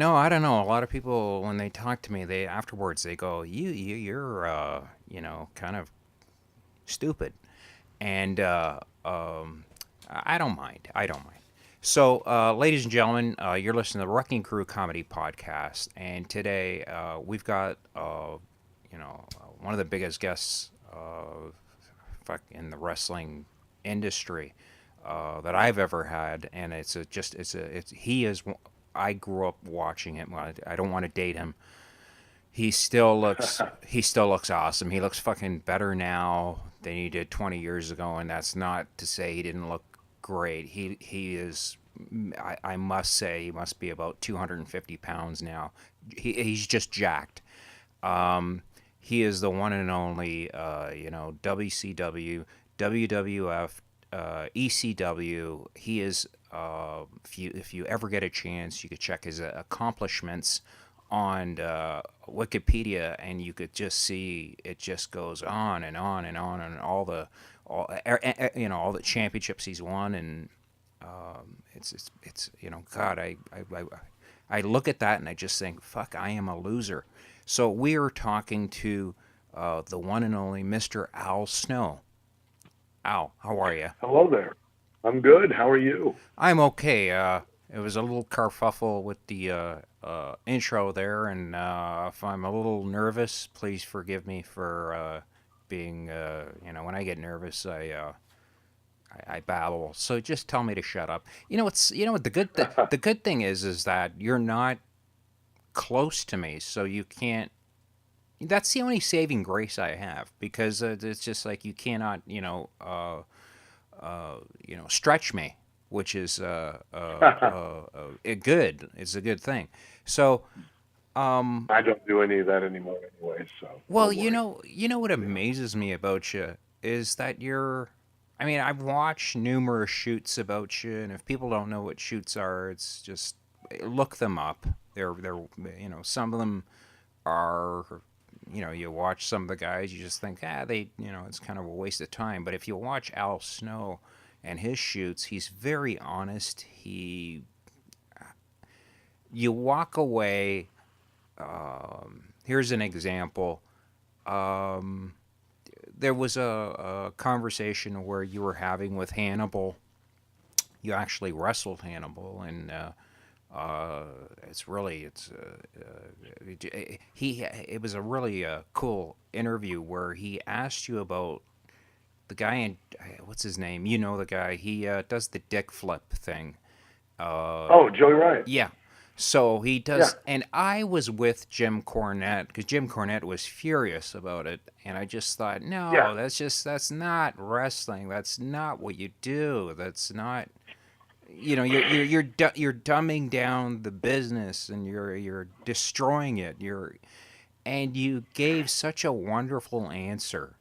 No, I don't know. A lot of people, when they talk to me, they afterwards they go, you're, kind of stupid," and I don't mind. I don't mind. So, ladies and gentlemen, you're listening to the Wrecking Crew Comedy Podcast, and today we've got, one of the biggest guests in the wrestling industry that I've ever had, and he is. I grew up watching him. Well, I don't want to date him. He still looks awesome. He looks fucking better now than he did 20 years ago, and that's not to say he didn't look great. He is. I must say he must be about 250 pounds now. He's just jacked. Um, he is the one and only, WCW, WWF, ECW. He is. If you ever get a chance, you could check his accomplishments on Wikipedia, and you could just see it just goes on and on and on, and all the championships he's won, and God, I look at that and I just think, fuck, I am a loser. So we are talking to the one and only Mr. Al Snow. Al, how are you? Hello there. I'm good. How are you? I'm okay. It was a little kerfuffle with the intro there, and if I'm a little nervous, please forgive me for being. When I get nervous, I babble. So just tell me to shut up. What the good thing is that you're not close to me, so you can't. That's the only saving grace I have, because it's just like you cannot, stretch me, which is good. It's a good thing. So, I don't do any of that anymore anyway, so well, don't worry. what Yeah. amazes me about you is that I mean, I've watched numerous shoots about you, and if people don't know what shoots are, it's just look them up. They're some of them are, you watch some of the guys, you just think, it's kind of a waste of time. But if you watch Al Snow and his shoots, he's very honest. You walk away. Here's an example. Um, there was a conversation where you were having with Hannibal. You actually wrestled Hannibal, and uh, it was a really cool interview where he asked you about the guy in, what's his name? You know the guy. He does the dick flip thing. Uh, Oh, Joey Ryan. yeah. So he Yeah. does, and I was with Jim Cornette because Jim Cornette was furious about it, and I just thought, Yeah. no, that's not wrestling. That's not what you do. That's not, you're dumbing down the business, and you're destroying it. And you gave such a wonderful answer,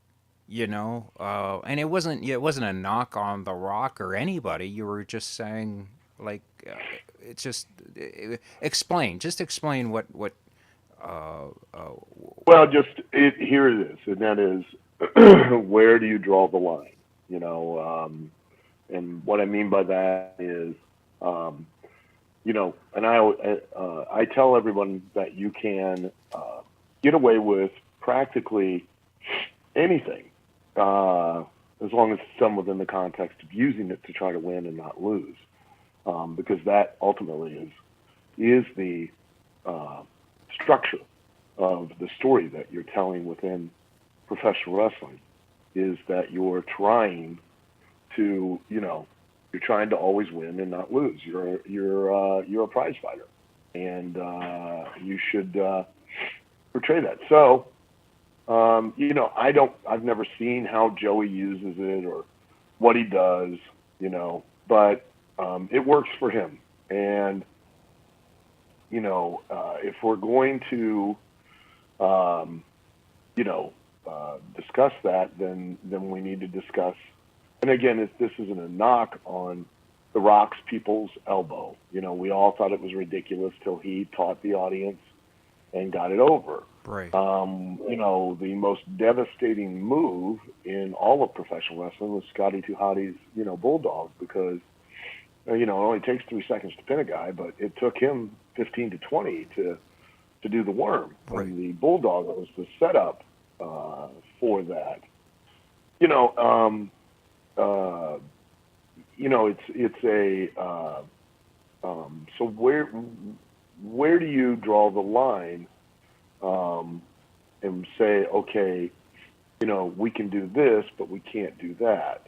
and it wasn't a knock on The Rock or anybody. You were just saying, like, it's just explain what uh, uh, Well, here it is, and that is where do you draw the line? And what I mean by that is, um, and I tell everyone that you can get away with practically anything, uh, as long as it's done within the context of using it to try to win and not lose, because that ultimately is the uh, structure of the story that you're telling within professional wrestling. Is that you're trying to always win and not lose. You're a prize fighter, and you should portray that. So, I've never seen how Joey uses it or what he does, but it works for him. And if we're going to, um, discuss that, then we need to discuss. And again, this isn't a knock on the Rock's people's elbow. We all thought it was ridiculous till he taught the audience and got it over. right. The most devastating move in all of professional wrestling was Scotty 2 Hotty's, bulldog, because it only takes 3 seconds to pin a guy, but it took him 15 to 20 to do the worm. Right. And the bulldog was the setup for that. You know, it's a so where do you draw the line and say, okay, we can do this, but we can't do that.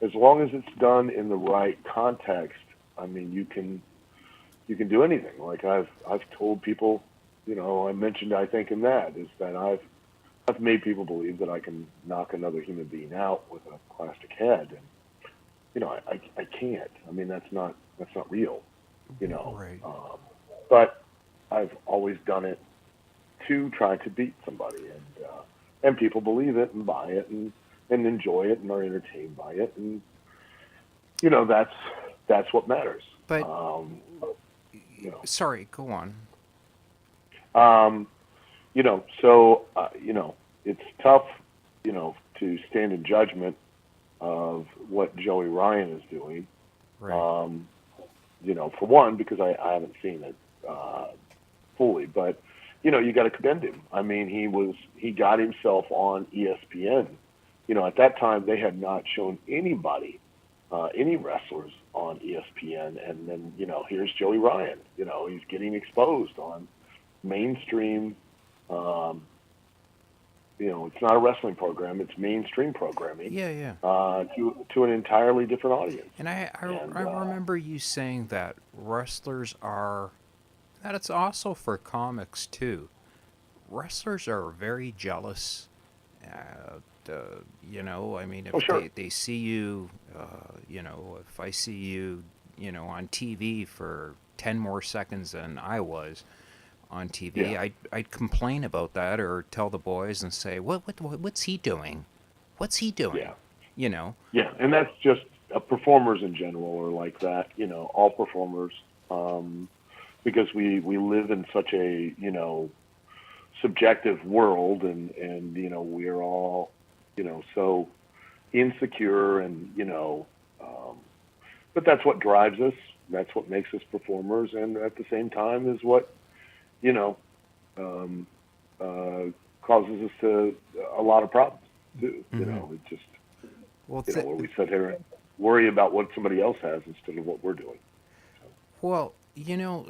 As long as it's done in the right context, I mean, you can do anything. Like I've told people, I mentioned, I think in that is that I've made people believe that I can knock another human being out with a plastic head, and I can't. I mean, that's not real, Right. But I've always done it to try to beat somebody, and people believe it and buy it and enjoy it and are entertained by it, and that's what matters. But sorry, go on. It's tough, to stand in judgment of what Joey Ryan is doing. Right. For one, because I haven't seen it fully, but you got to commend him. I mean, he got himself on ESPN. At that time they had not shown anybody, any wrestlers on ESPN, and then here's Joey Ryan. He's getting exposed on mainstream. It's not a wrestling program; it's mainstream programming. Yeah. To an entirely different audience. And I remember you saying that wrestlers are, that it's also for comics too. Wrestlers are very jealous. I mean, if sure. they see you, if I see you, on TV for 10 more seconds than I was on TV, Yeah. I'd complain about that or tell the boys and say, what's he doing? What's he doing? Yeah. Yeah, and that's just performers in general are like that. All performers, because we live in such a subjective world, and we're all so insecure, and but that's what drives us. That's what makes us performers, and at the same time is what causes us to a lot of problems too. Mm-hmm. It just Well, where we sit here and worry about what somebody else has instead of what we're doing. So. Well,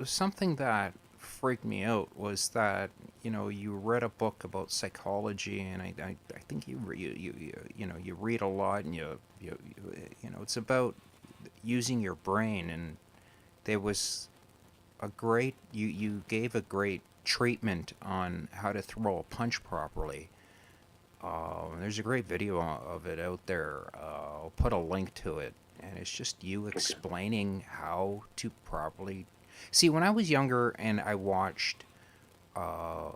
something that freaked me out was that you read a book about psychology, and I think you read a lot, and you it's about using your brain, and there was a great you gave a great treatment on how to throw a punch properly. There's a great video of it out there. I'll put a link to it, and it's just you explaining how to properly. See, when I was younger and I watched, I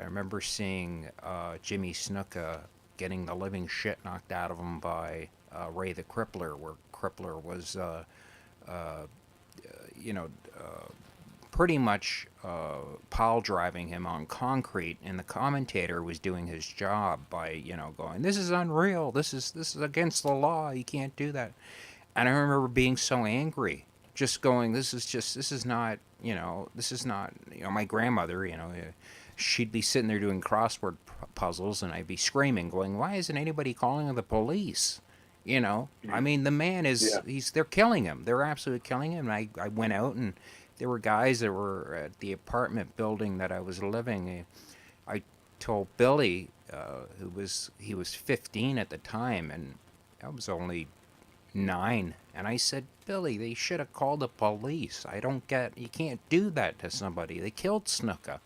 remember seeing Jimmy Snuka getting the living shit knocked out of him by Ray the Crippler, where Crippler was, pretty much pile driving him on concrete, and the commentator was doing his job by going, "This is unreal. This is against the law. You can't do that." And I remember being so angry, just going, "This is not my grandmother. She'd be sitting there doing crossword puzzles, and I'd be screaming, going, 'Why isn't anybody calling the police?' I mean, the man is they're killing him. They're absolutely killing him." And I went out, and there were guys that were at the apartment building that I was living. I told Billy, he was 15 at the time, and I was only 9. And I said, "Billy, they should have called the police. You can't do that to somebody. They killed Snuka."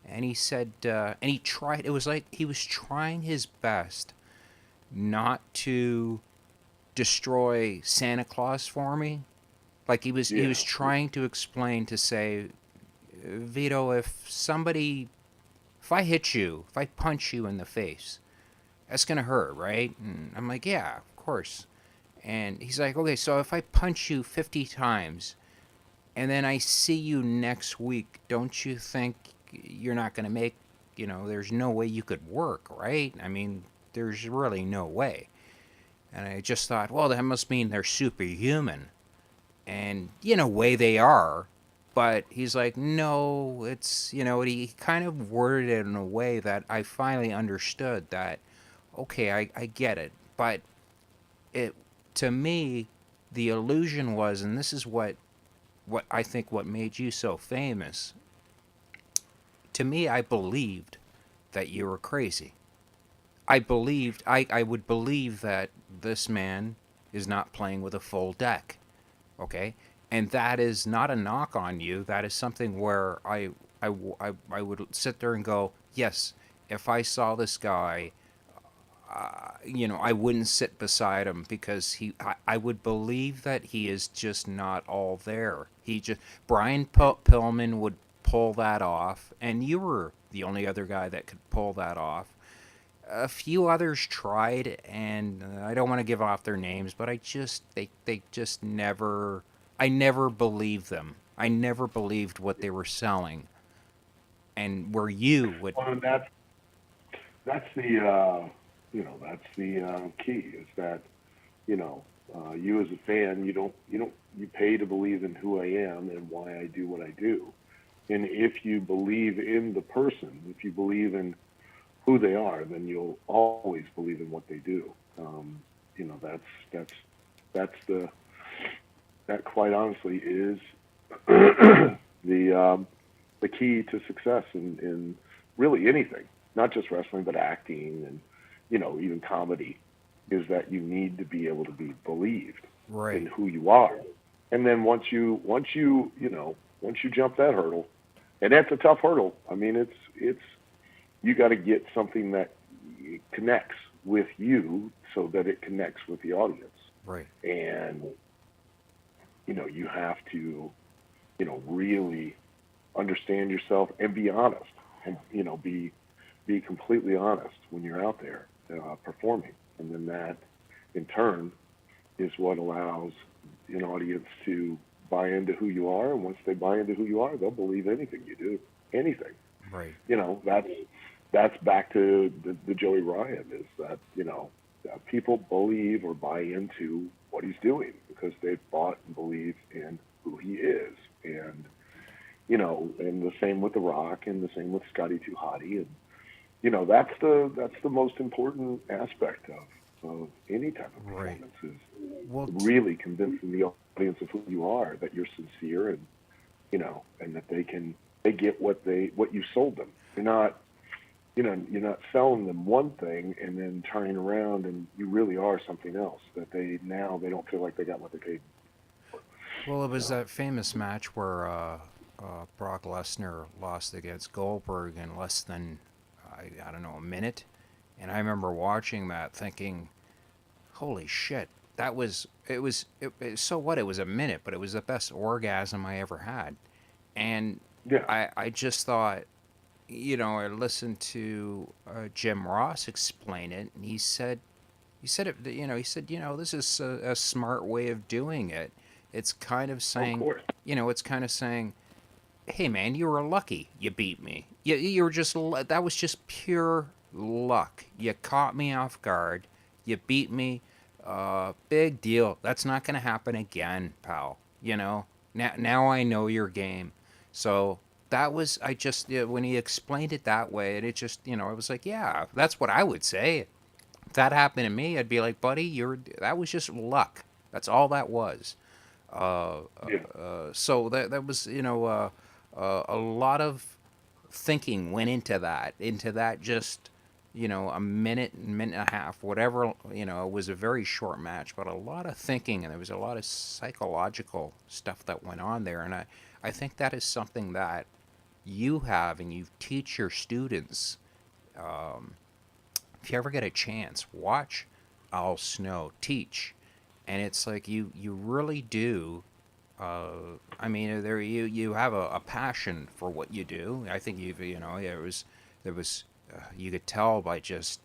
And he said, and he tried, it was like he was trying his best not to destroy Santa Claus for me. Like he was trying to explain, to say, "Vito, if I hit you, if I punch you in the face, that's going to hurt, right?" And I'm like, "Yeah, of course." And he's like, "Okay, so if I punch you 50 times and then I see you next week, don't you think you're not going to make, there's no way you could work, right? I mean, there's really no way." And I just thought, well, that must mean they're superhuman. And in a way they are, but he's like, no, it's, he kind of worded it in a way that I finally understood that, okay, I get it. But it, to me, the illusion was, and this is what I think what made you so famous. To me, I believed that you were crazy. I would believe that this man is not playing with a full deck. Okay, and that is not a knock on you. That is something where I would sit there and go, yes, if I saw this guy, I wouldn't sit beside him because I would believe that he is just not all there. Brian Pillman would pull that off, and you were the only other guy that could pull that off. A few others tried, and I don't want to give off their names, but they just never. I never believed them. I never believed what they were selling, and where you would. Well, and that's the that's the key is that you know you as a fan you pay to believe in who I am and why I do what I do, and if you believe in the person, if you believe in who they are, then you'll always believe in what they do. That's that's the that quite honestly is the key to success in really anything, not just wrestling, but acting and even comedy, is that you need to be able to be believed in Right. who you are. And then once you jump that hurdle, and that's a tough hurdle. I mean, it's you got to get something that connects with you so that it connects with the audience. Right. And you have to really understand yourself and be honest, and be completely honest when you're out there performing, and then that in turn is what allows an audience to buy into who you are, and once they buy into who you are, they'll believe anything you do, anything. Right. That's back to the Joey Ryan, is that people believe or buy into what he's doing because they've bought and believe in who he is, and and the same with The Rock, and the same with Scotty 2 Hotty, and that's the most important aspect of any type of Right. performance, is Well, really convincing the audience of who you are, that you're sincere, and and that they get what you sold them. You're not selling them one thing and then turning around and you really are something else that they don't feel like they got what they paid for. well, it was So that famous match where Brock Lesnar lost against Goldberg in less than I don't know, a minute, and I remember watching that thinking, holy shit, that was so what, it was a minute, but it was the best orgasm I ever had. And yeah, I just thought, I listened to Jim Ross explain it, and he said this is a smart way of doing it. It's kind of of saying, course, it's kind of saying, hey man, you were lucky. You beat me. You were just that was just pure luck. You caught me off guard. You beat me. Big deal. That's not gonna happen again, pal. Now I know your game. So that was I just when he explained it that way, and it just I was like, yeah, that's what I would say. If that happened to me, I'd be like, buddy, that was just luck. That's all that was. yeah, So that was a lot of thinking went into that just a minute and a half, whatever. It was a very short match, but a lot of thinking, and there was a lot of psychological stuff that went on there, and I think that is something that you have and you teach your students. If you ever get a chance, watch Al Snow teach, and it's like you really do. I mean, you have a passion for what you do. I think there was you could tell by just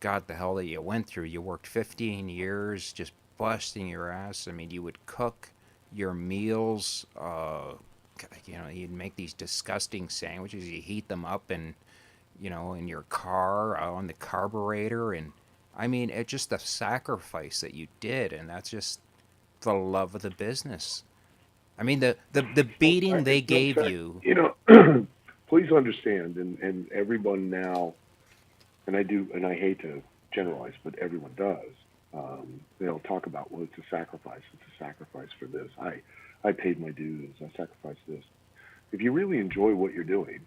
God, the hell that you went through. You worked 15 years just busting your ass. I mean, you would cook your meals. You'd make these disgusting sandwiches. You heat them up and in your car on the carburetor, and I mean, it's just the sacrifice that you did, and the love of the business. I mean, the beating they It's no gave fact. you. Please understand, and everyone now, and and I hate to generalize, but everyone does. They'll talk about, well, it's a sacrifice. It's a sacrifice for this. I paid my dues. I sacrificed this. If you really enjoy what you're doing,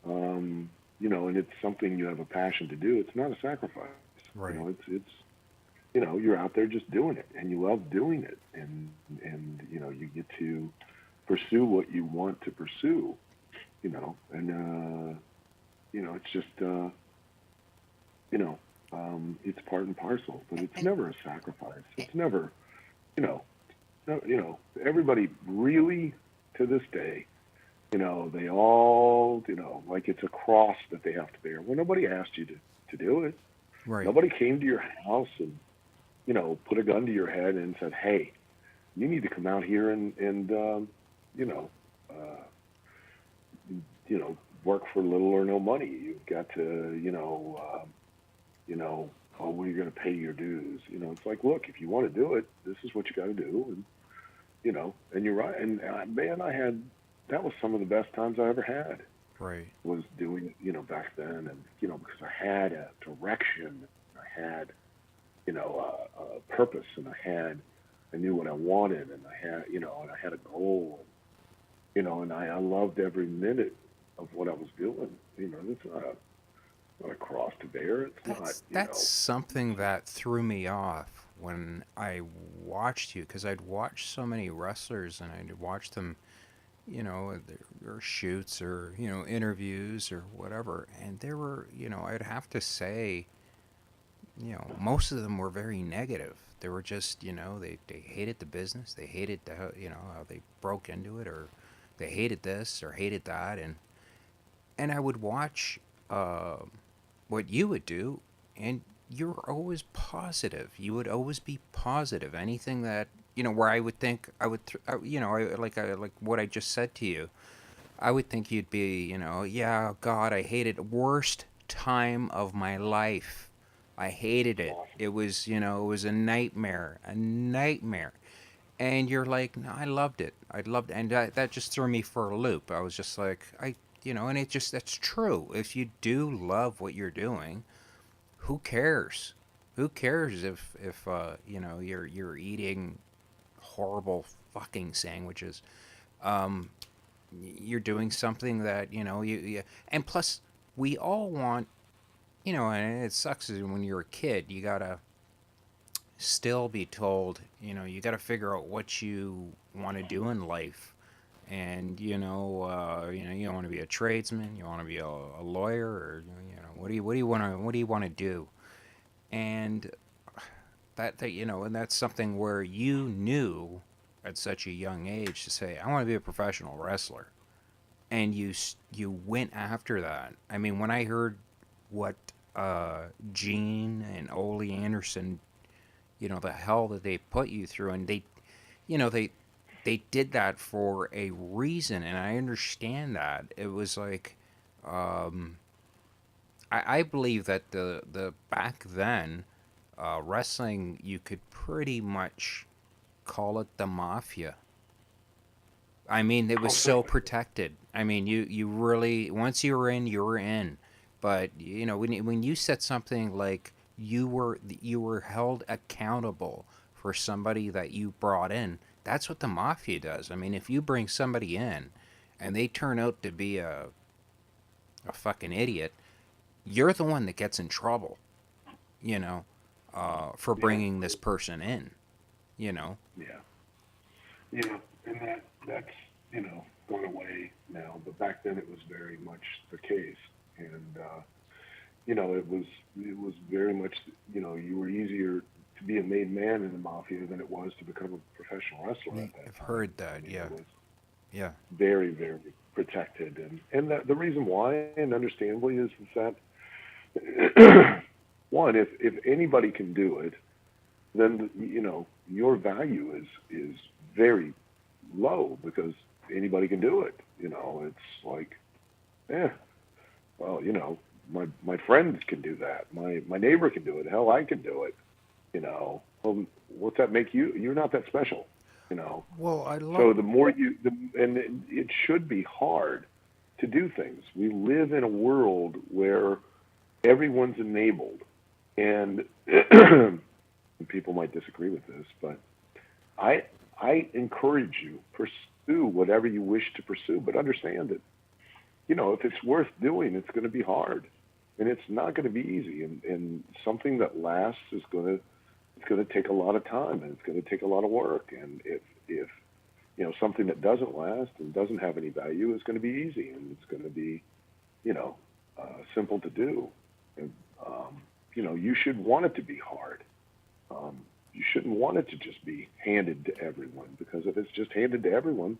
and it's something you have a passion to do, it's not a sacrifice. Right. You're out there just doing it, and you love doing it, and you get to pursue what you want to pursue, and it's just you know, it's part and parcel, but it's And, never a sacrifice. It's never, you know, everybody really to this day, they all, like it's a cross that they have to bear. Well, nobody asked you to do it. right. Nobody came to your house and, put a gun to your head and said, hey, you need to come out here and you know, uh, work for little or no money. You've got to, oh, well, you're going to pay your dues. It's like, look, if you want to do it, this is what you got to do. And, and you're right. And man, that was some of the best times I ever had Right. was doing it, back then. And, because I had a direction, I had, a purpose, and I knew what I wanted, and and I had a goal, and I loved every minute of what I was doing. It's not a cross to bear. It's not, That's something that threw me off when I watched you, because I'd watched so many wrestlers and I'd watch them, their shoots or interviews or whatever, and there were, I'd have to say, most of them were very negative. They were just, they hated the business, they hated how they broke into it, or they hated this or hated that, and I would watch uh, what you would do, and you're always positive. You would always be positive. Anything that where I would think I would, like what I just said to you. I would think you'd be, yeah, God, I hated it. Worst time of my life. I hated it. awesome. It was, it was a nightmare. And you're like, no, I loved it. I loved it. And that just threw me for a loop. I was just like, and that's true. If you do love what you're doing, who cares? Who cares if you're eating horrible fucking sandwiches? Um, you're doing something that and plus we all want, and it sucks is when you're a kid, you gotta still be told, you gotta figure out what you want to do in life. And you want to be a tradesman, you want to be a lawyer, or what do you want to do? And and that's something where you knew at such a young age to say, I want to be a professional wrestler, and you went after that. I mean, when I heard what Gene and Ole Anderson, the hell that they put you through, and you know, they did that for a reason, and I understand that. It was like, um, I believe that the back then, wrestling, you could pretty much call it the mafia. I mean, it was so Completely. protected. I mean, you really, once you were in, you were in. But when you said something like you were held accountable for somebody that you brought in, that's what the mafia does. I mean, if you bring somebody in and they turn out to be a fucking idiot, you're the one that gets in trouble. You know, for Yeah. bringing this person in. You know, Yeah. Yeah. And that's, gone away now. But back then it was very much the case. And, it was very much, you were easier to be a made man in the mafia than it was to become a professional wrestler at that I've time. heard I that. mean, Yeah, it was yeah, very, very protected. And the reason why, and understandably, is that, one, if anybody can do it, then, your value is very low because anybody can do it. It's like, eh, well, my friends can do that. My neighbor can do it. Hell, I can do it. Well, what's that make you? You're not that special, you know. Well, I So love. the more and it should be hard to do things. We live in a world where everyone's enabled, and people might disagree with this, but I I encourage you pursue whatever you wish to pursue, but understand that if it's worth doing, it's going to be hard, and it's not going to be easy, and something that lasts is going to it's going to take a lot of time, and it's going to take a lot of work, and if something that doesn't last and doesn't have any value is going to be easy, and it's going to be you know simple to do, and you should want it to be hard. You shouldn't want it to just be handed to everyone, because if it's just handed to everyone,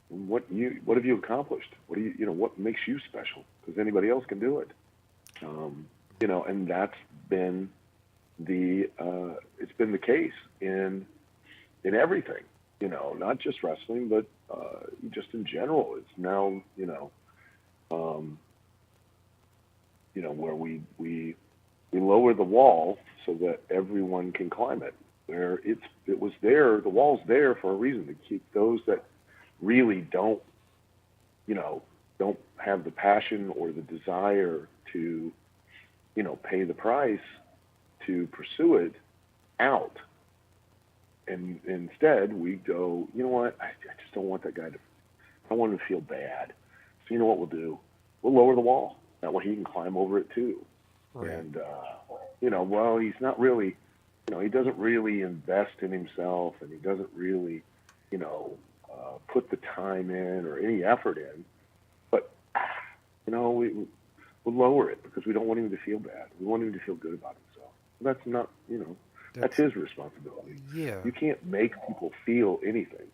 what have you accomplished? What makes you special? Because anybody else can do it. And that's been it's been the case in everything. Not just wrestling, but just in general. It's now um, where we lower the wall so that everyone can climb it. Where it was there, the wall's there for a reason, to keep those that really don't have the passion or the desire to pay the price to pursue it out. And instead we go, you know what, I just don't want that guy to, I want him to feel bad. So you know what we'll do? We'll lower the wall. That way he can climb over it too. Right. And well, he's not really, he doesn't really invest in himself, and he doesn't really, put the time in or any effort in. But we'll lower it because we don't want him to feel bad. We want him to feel good about himself. That's not, that's his responsibility. Yeah. You can't make people feel anything.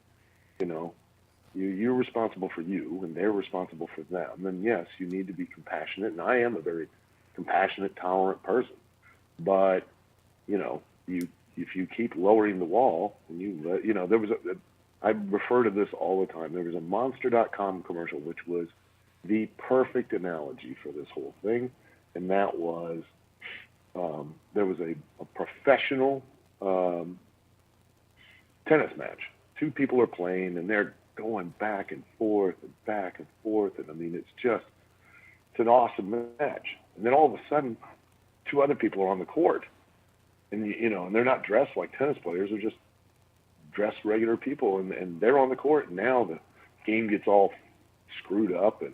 You're responsible for you, and they're responsible for them. And yes, you need to be compassionate, and I am a very compassionate, tolerant person. But if you keep lowering the wall, and there was I refer to this all the time. There was a Monster.com commercial which was the perfect analogy for this whole thing, and that was there was a professional tennis match. Two people are playing, and they're going back and forth and back and forth, and I mean it's an awesome match. And then all of a sudden, two other people are on the court, and and they're not dressed like tennis players; they're just dressed regular people, and they're on the court. And now the game gets all screwed up and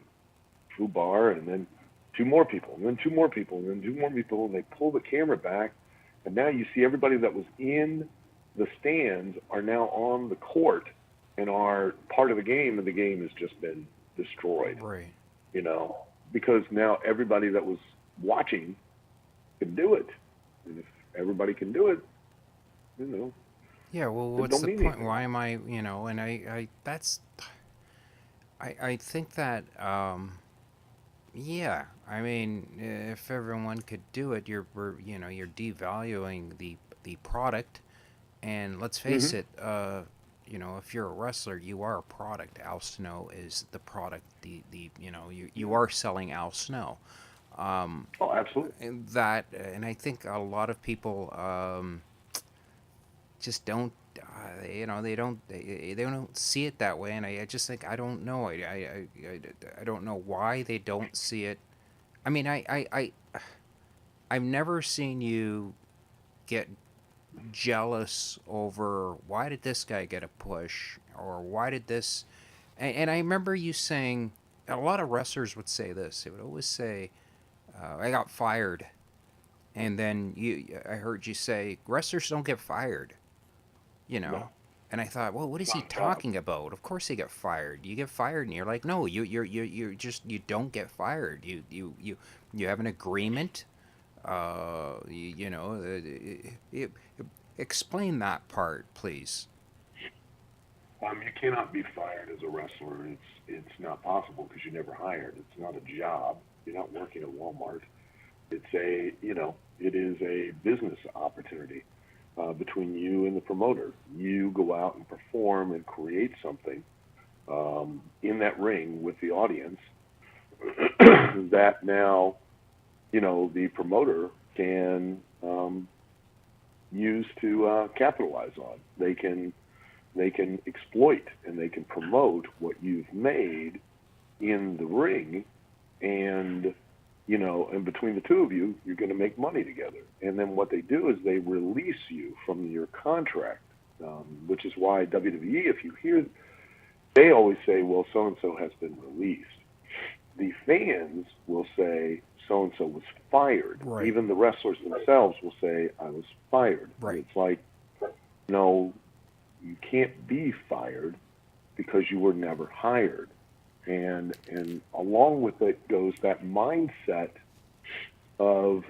foobar, and then two more people, and then two more people, and then two more people, and they pull the camera back, and now you see everybody that was in the stands are now on the court and are part of the game, and the game has just been destroyed. Right. Because now everybody that was watching can do it, and if everybody can do it, Yeah. Well, what's the point? Anything. Why am I? And I think that. Yeah. I mean, if everyone could do it, you're devaluing the product. And let's face it, if you're a wrestler, you are a product. Al Snow is the product. You are selling Al Snow. Oh, absolutely. And I think a lot of people just don't. They don't see it that way, and I just think I don't know. I don't know why they don't see it. I mean, I've never seen you get jealous over why did this guy get a push, or why did this. And I remember you saying, a lot of wrestlers would say this. They would always say, "I got fired," and then I heard you say, "Wrestlers don't get fired." No. And I thought, well, what is he talking about? Of course they get fired. You get fired, and you're like, no, you don't get fired. You have an agreement. Explain that part, please. You cannot be fired as a wrestler. It's not possible because you're never hired. It's not a job. You're not working at Walmart. It's it is a business opportunity between you and the promoter. You go out and perform and create something in that ring with the audience that now the promoter can use to capitalize on. They can exploit and they can promote what you've made in the ring, and and between the two of you, you're going to make money together. And then what they do is they release you from your contract, which is why WWE, if you hear, they always say, well, so and so has been released. The fans will say so and so was fired. Right. Even the wrestlers themselves will say, I was fired. Right. And it's like, no, you can't be fired because you were never hired. And along with it goes that mindset of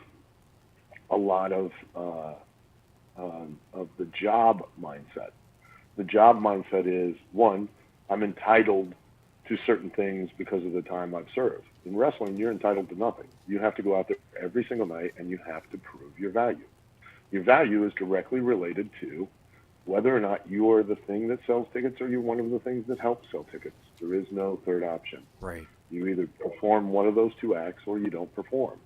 a lot of the job mindset. The job mindset is, one, I'm entitled to certain things because of the time I've served. In wrestling, you're entitled to nothing. You have to go out there every single night and you have to prove your value. Your value is directly related to whether or not you are the thing that sells tickets or you're one of the things that help sell tickets. There is no third option. Right. You either perform one of those two acts or you don't perform.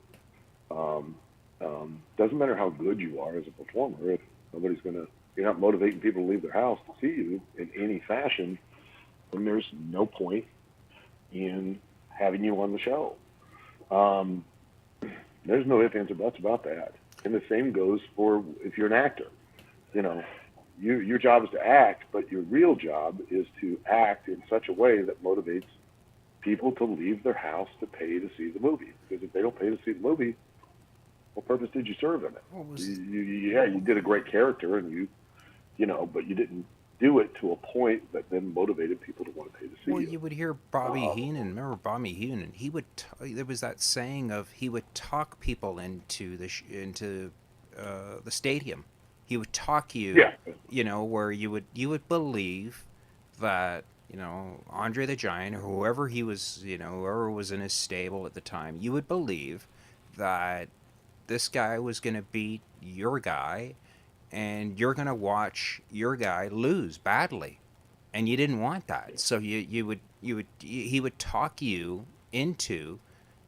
Doesn't matter how good you are as a performer. If you're not motivating people to leave their house to see you in any fashion, then there's no point in having you on the show. There's no ifs, ands, or buts about that. And the same goes for if you're an actor. Your job is to act, but your real job is to act in such a way that motivates people to leave their house to pay to see the movie. Because if they don't pay to see the movie, what purpose did you serve in it? You did a great character, and but you didn't do it to a point that then motivated people to want to pay to see you. Well, you would hear Bobby Heenan. Remember Bobby Heenan? He would. There was that saying of he would talk people into the stadium. He would talk you, where you would believe that Andre the Giant or whoever he was, whoever was in his stable at the time, you would believe that this guy was going to beat your guy, and you're going to watch your guy lose badly, and you didn't want that. So he would talk you into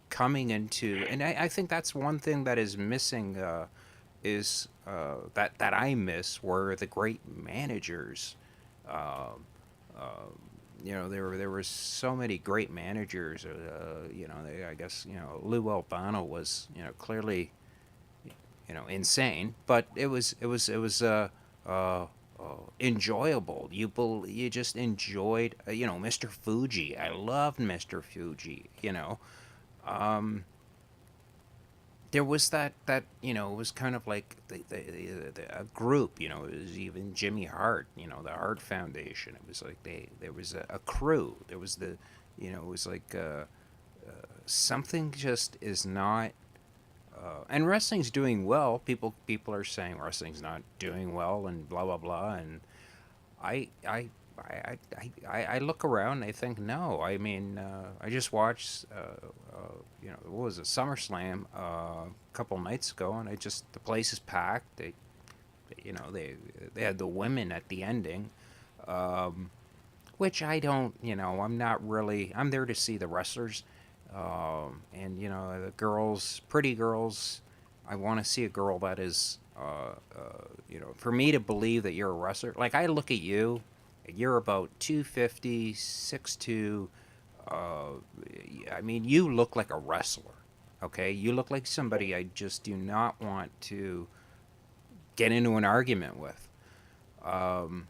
coming into, and I think that's one thing that is missing. Is that I miss were the great managers. There were so many great managers. I guess Lou Albano was clearly insane, but it was enjoyable. You just enjoyed Mr. Fuji. I loved Mr. Fuji. There was that it was kind of like a group. It was even Jimmy Hart, the Hart Foundation. It was like there was a crew. There was it was like something just is not. And wrestling's doing well. People are saying wrestling's not doing well and blah blah blah. And I look around and I think no. I mean, I just watched what was it, SummerSlam a couple nights ago, and the place is packed. They had the women at the ending, which I don't. I'm not really. I'm there to see the wrestlers, and the girls, pretty girls. I want to see a girl that is, for me to believe that you're a wrestler. Like I look at you. You're about 250, 6'2". I mean, you look like a wrestler, okay? You look like somebody I just do not want to get into an argument with. And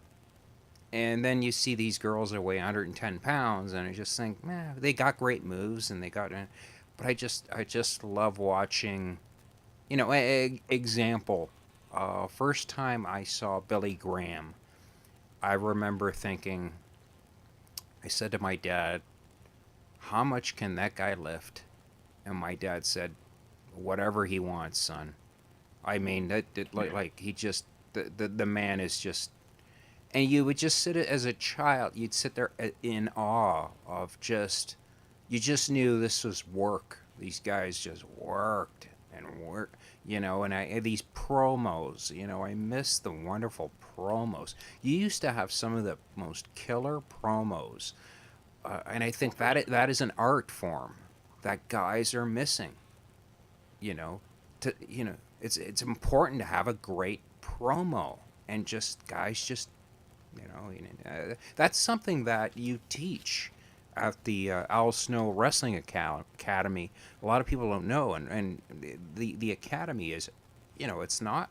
then you see these girls that weigh 110 pounds, and I just think, they got great moves, and but I just love watching, example, first time I saw Billy Graham, I remember thinking, I said to my dad, how much can that guy lift? And my dad said, whatever he wants, son. I mean, like he just, the man is just, and you would just sit as a child, you'd sit there in awe of just, you just knew this was work. These guys just worked and worked. And these promos, I miss the wonderful promos. You used to have some of the most killer promos, and I think that is an art form that guys are missing. It's important to have a great promo and just guys just that's something that you teach at the Al Snow Wrestling Academy. A lot of people don't know, and the academy is, it's not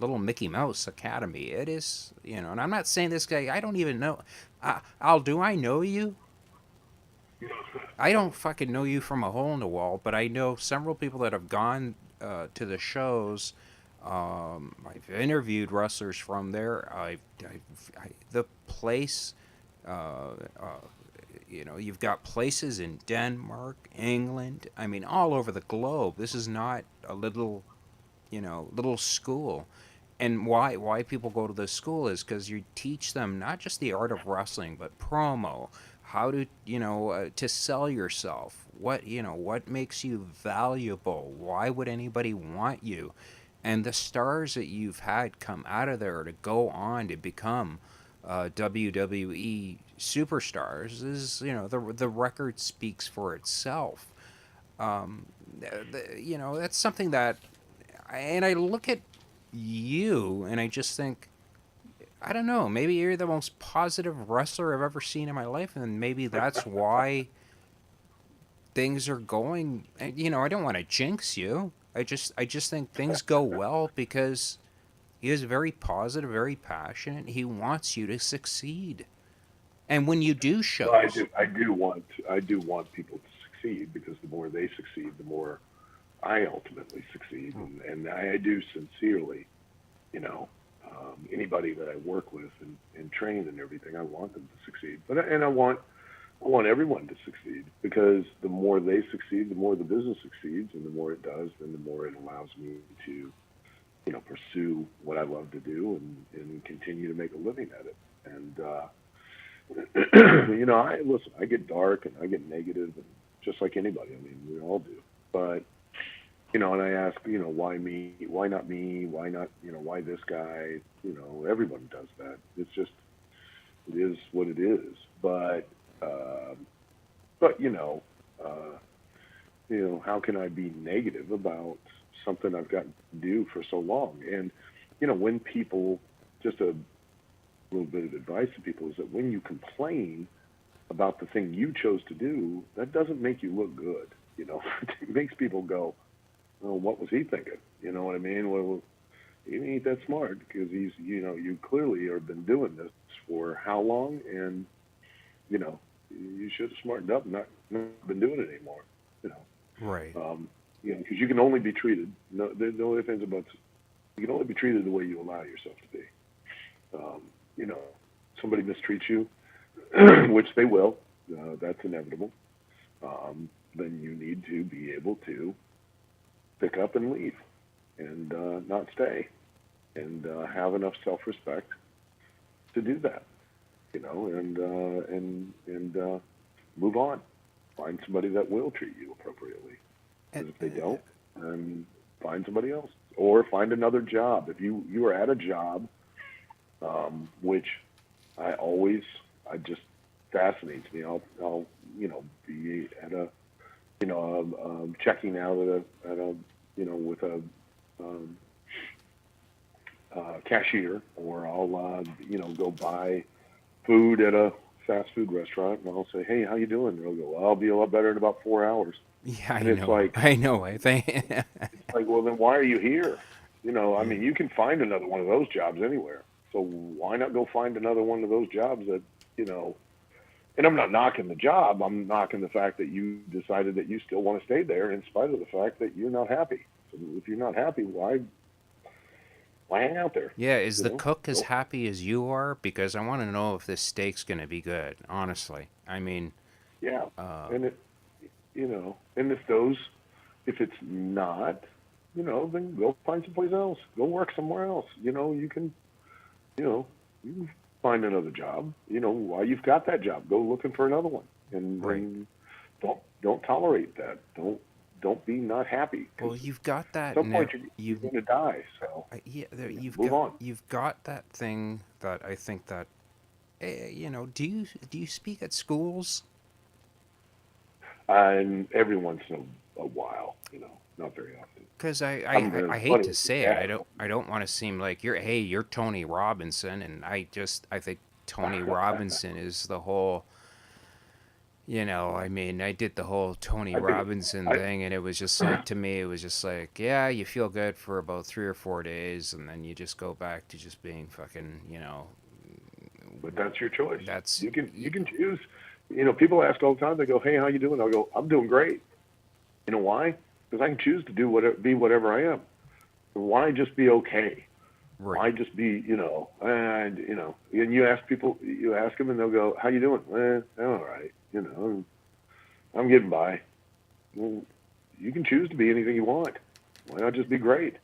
little Mickey Mouse Academy. It is, and I'm not saying this guy. I don't even know. Al, do I know you? I don't fucking know you from a hole in the wall, but I know several people that have gone to the shows. I've interviewed wrestlers from there. The place, uh, uh, you've got places in Denmark, England. I mean, all over the globe. This is not a little school. And why people go to this school is because you teach them not just the art of wrestling, but promo, how to to sell yourself. What makes you valuable? Why would anybody want you? And the stars that you've had come out of there to go on to become WWE superstars is the record speaks for itself. Um, that's something that, and I look at you and I just think, I don't know, maybe you're the most positive wrestler I've ever seen in my life, and maybe that's why things are going. I don't want to jinx you. I just think things go well because he is very positive, very passionate. He wants you to succeed. And when you do Well, shows, I do want people to succeed, because the more they succeed, the more I ultimately succeed, and I do sincerely, you know, anybody that I work with and train and everything, I want them to succeed. I want everyone to succeed, because the more they succeed, the more the business succeeds, and the more it does, then the more it allows me to, pursue what I love to do, and continue to make a living at it. And I get dark and I get negative, and just like anybody. I mean, we all do. But and I ask, why me? Why not me? Why not, why this guy? Everyone does that. It's just, it is what it is. Um, but how can I be negative about something I've got to do for so long? And when people, just a little bit of advice to people is that when you complain about the thing you chose to do, that doesn't make you look good. It makes people go, "Oh, what was he thinking?" You know what I mean? Well, he ain't that smart, because you clearly have been doing this for how long, and you should have smartened up and not been doing it anymore. You know, right? because you can only be treated. No, there's no ifs, ands, or buts. You can only be treated the way you allow yourself to be. Um, somebody mistreats you, which they will. That's inevitable. Then you need to be able to pick up and leave, and not stay, and have enough self-respect to do that. And move on. Find somebody that will treat you appropriately. Because if they don't, then find somebody else, or find another job. If you are at a job, which I just fascinates me. I'll be at a checking out at a with a cashier, or I'll go buy food at a fast food restaurant, and I'll say, "Hey, how you doing?" And they'll go, "Well, I'll be a lot better in about 4 hours." Yeah, And it's like, I know. I think. well, then why are you here? I mean, you can find another one of those jobs anywhere. So why not go find another one of those jobs that, and I'm not knocking the job. I'm knocking the fact that you decided that you still want to stay there in spite of the fact that you're not happy. So if you're not happy, why hang out there? Yeah, is the cook as happy as you are? Because I want to know if this steak's going to be good. Honestly, I mean, Yeah, and and if it's not, then go find someplace else. Go work somewhere else. You can find another job. While you've got that job, go looking for another one, and right. don't tolerate that. Don't be not happy. Well, you've got that. At some point, you're going to die. So yeah, move on. You've got that thing that I think that, do you speak at schools? And every once in a while, not very often. Because I'm I hate funny to with say it, that. I don't want to seem like you're Tony Robinson, and I think Tony Robinson is the whole, I mean, I did the whole Tony I think Robinson I thing, and it was just like, to me, it was just like, yeah, you feel good for about 3 or 4 days, and then you just go back to just being fucking, but that's your choice. that's, You can choose. People ask all the time. They go, "Hey, how you doing?" I'll go, "I'm doing great." You know why? Because I can choose to do whatever, be whatever I am. Why just be okay? right, Why just be, and you ask people, you ask them, and they'll go, "How you doing?" I'm all right. I'm getting by. Well, you can choose to be anything you want. Why not just be great?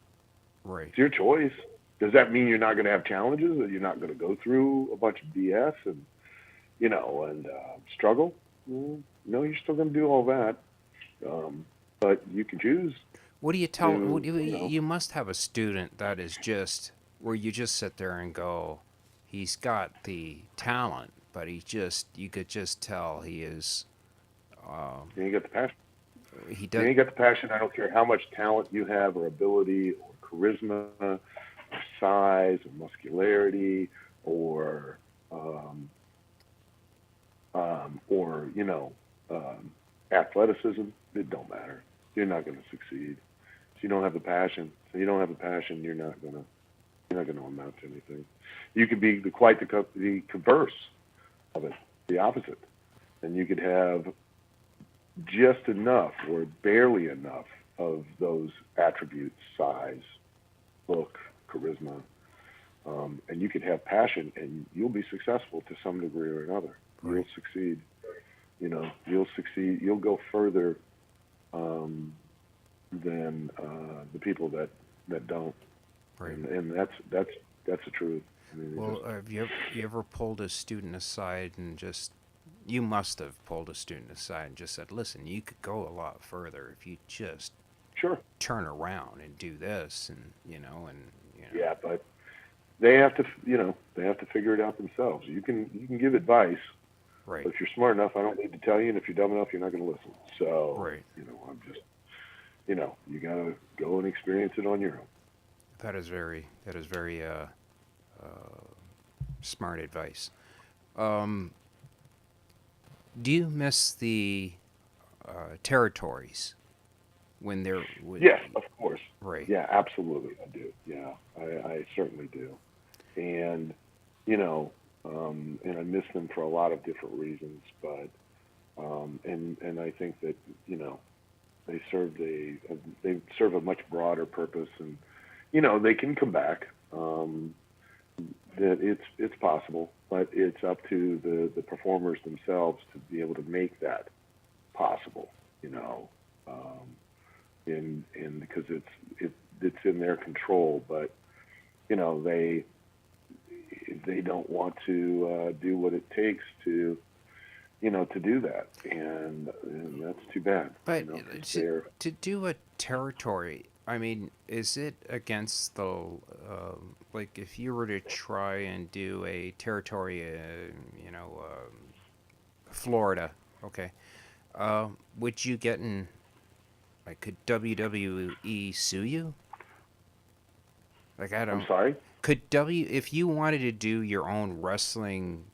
right. It's your choice. Does that mean you're not going to have challenges, or you're not going to go through a bunch of BS and struggle? No, you're still going to do all that. But you can choose What do you tell? to, You must have a student that is just where you just sit there and go, he's got the talent, but you could just tell he is. Um, you get the passion. he You does ain't got the passion. I don't care how much talent you have, or ability, or charisma, or size, or muscularity, or athleticism. It don't matter. You're not going to succeed. So you don't have the passion. So you don't have the passion. You're not going to amount to anything. You could be quite the converse of it, the opposite, and you could have just enough or barely enough of those attributes: size, look, charisma, and you could have passion, and you'll be successful to some degree or another. right, You'll succeed. You'll succeed. You'll go further than the people that don't, right. and that's the truth. I mean, Well, have you ever pulled a student aside and just you must have pulled a student aside and just said, "Listen, you could go a lot further if you just sure, turn around and do this," and yeah, but they have to figure it out themselves. You can give advice, right, but if you're smart enough, I don't need to tell you, and if you're dumb enough, you're not going to listen. So, right. I'm just, you got to go and experience it on your own. That is very smart advice. Um, do you miss the territories when they're Yes, of course. right, Yeah, absolutely, I do. Yeah, I certainly do. And, you know, and I miss them for a lot of different reasons, but, and I think that, they serve a much broader purpose, and, they can come back. That it's possible, but it's up to the performers themselves to be able to make that possible, um, and because it's in their control, but they don't want to do what it takes to do that, and that's too bad, but 'cause they're to do a territory, I mean, is it against the like if you were to try and do a territory, Florida, okay, would you get in? Like, could WWE sue you? Like, I I'm don't. sorry. Could if you wanted to do your own wrestling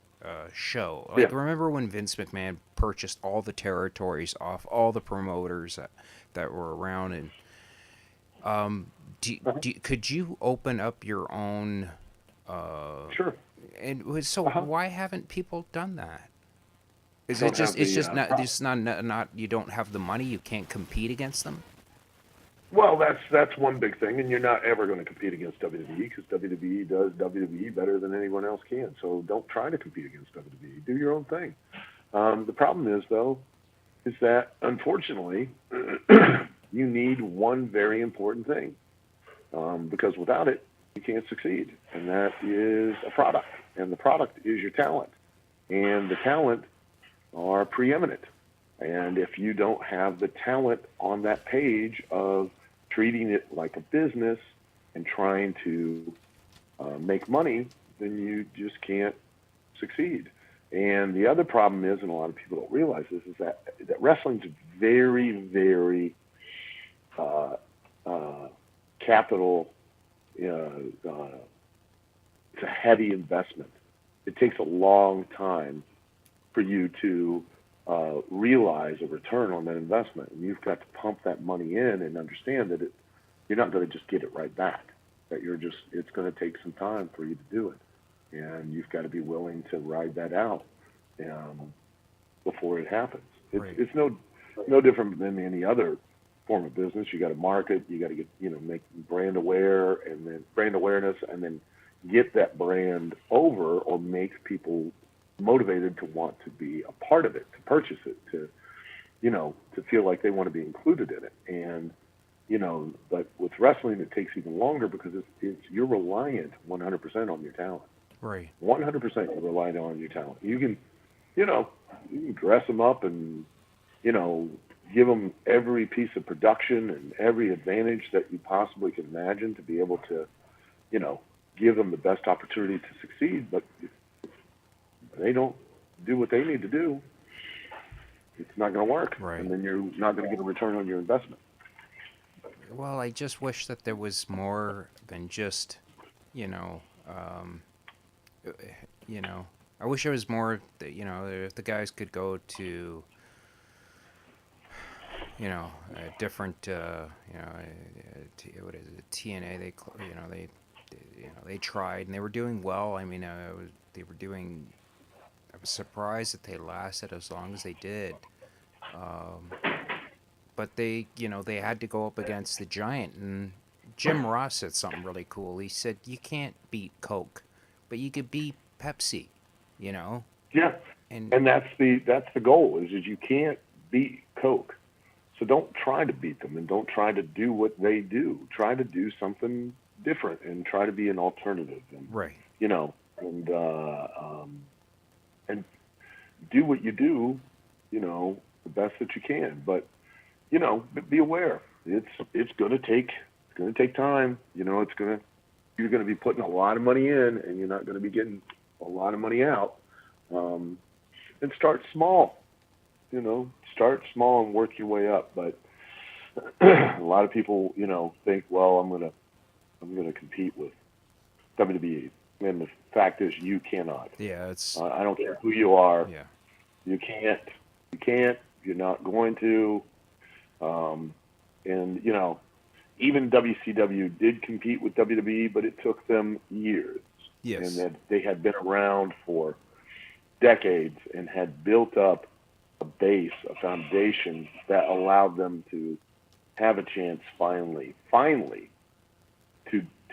show, Yeah. like remember when Vince McMahon purchased all the territories off all the promoters that were around, and Uh-huh. could you open up your own? Uh, Sure. so Uh-huh. why haven't people done that? Is it Don't just have it's the just not pro- just not you don't have the money, you can't compete against them? Well, that's one big thing, and you're not ever going to compete against WWE because WWE does WWE better than anyone else can. So don't try to compete against WWE. Do your own thing. The problem is, though, is that unfortunately, you need one very important thing, because without it, you can't succeed, and that is a product, and the product is your talent, and the talent are preeminent. And if you don't have the talent on that page of treating it like a business and trying to make money, then you just can't succeed. And the other problem is, and a lot of people don't realize this, is that wrestling's very, very capital. It's a heavy investment. It takes a long time for you to realize a return on that investment, and you've got to pump that money in and understand that you're not going to just get it right back. That it's going to take some time for you to do it, and you've got to be willing to ride that out before it happens. It's no different than any other form of business. You got to market, you got to get make brand aware, and then brand awareness, and then get that brand over, or make people motivated to want to be a part of it, to purchase it, to feel like they want to be included in it. And but with wrestling, it takes even longer because you're reliant 100% on your talent. Right. 100% you're reliant on your talent. You can, you can dress them up and, give them every piece of production and every advantage that you possibly can imagine to be able to, give them the best opportunity to succeed. But if they don't do what they need to do, it's not going to work. Right. And then you're not going to get a return on your investment. Well, I just wish that there was more than just, I wish there was more that, if the guys could go to, a different, what is it, TNA, they tried and they were doing well. I mean, I was surprised that they lasted as long as they did. But they had to go up against the giant, and Jim Ross said something really cool. He said, you can't beat Coke, but you could beat Pepsi, Yeah. And that's the goal, is you can't beat Coke. So don't try to beat them, and don't try to do what they do. Try to do something different and try to be an alternative. And, right. And do what you do, the best that you can. But, be aware. It's going to take time. You're going to be putting a lot of money in, and you're not going to be getting a lot of money out. And start small. Start small and work your way up. But a lot of people, think, well, I'm going to compete with WWE, and the fact is, you cannot. Yeah, it's. I don't care who you are. Yeah. You can't. You can't. You're not going to. And even WCW did compete with WWE, but it took them years. Yes. And that they had been around for decades and had built up a base, a foundation that allowed them to have a chance finally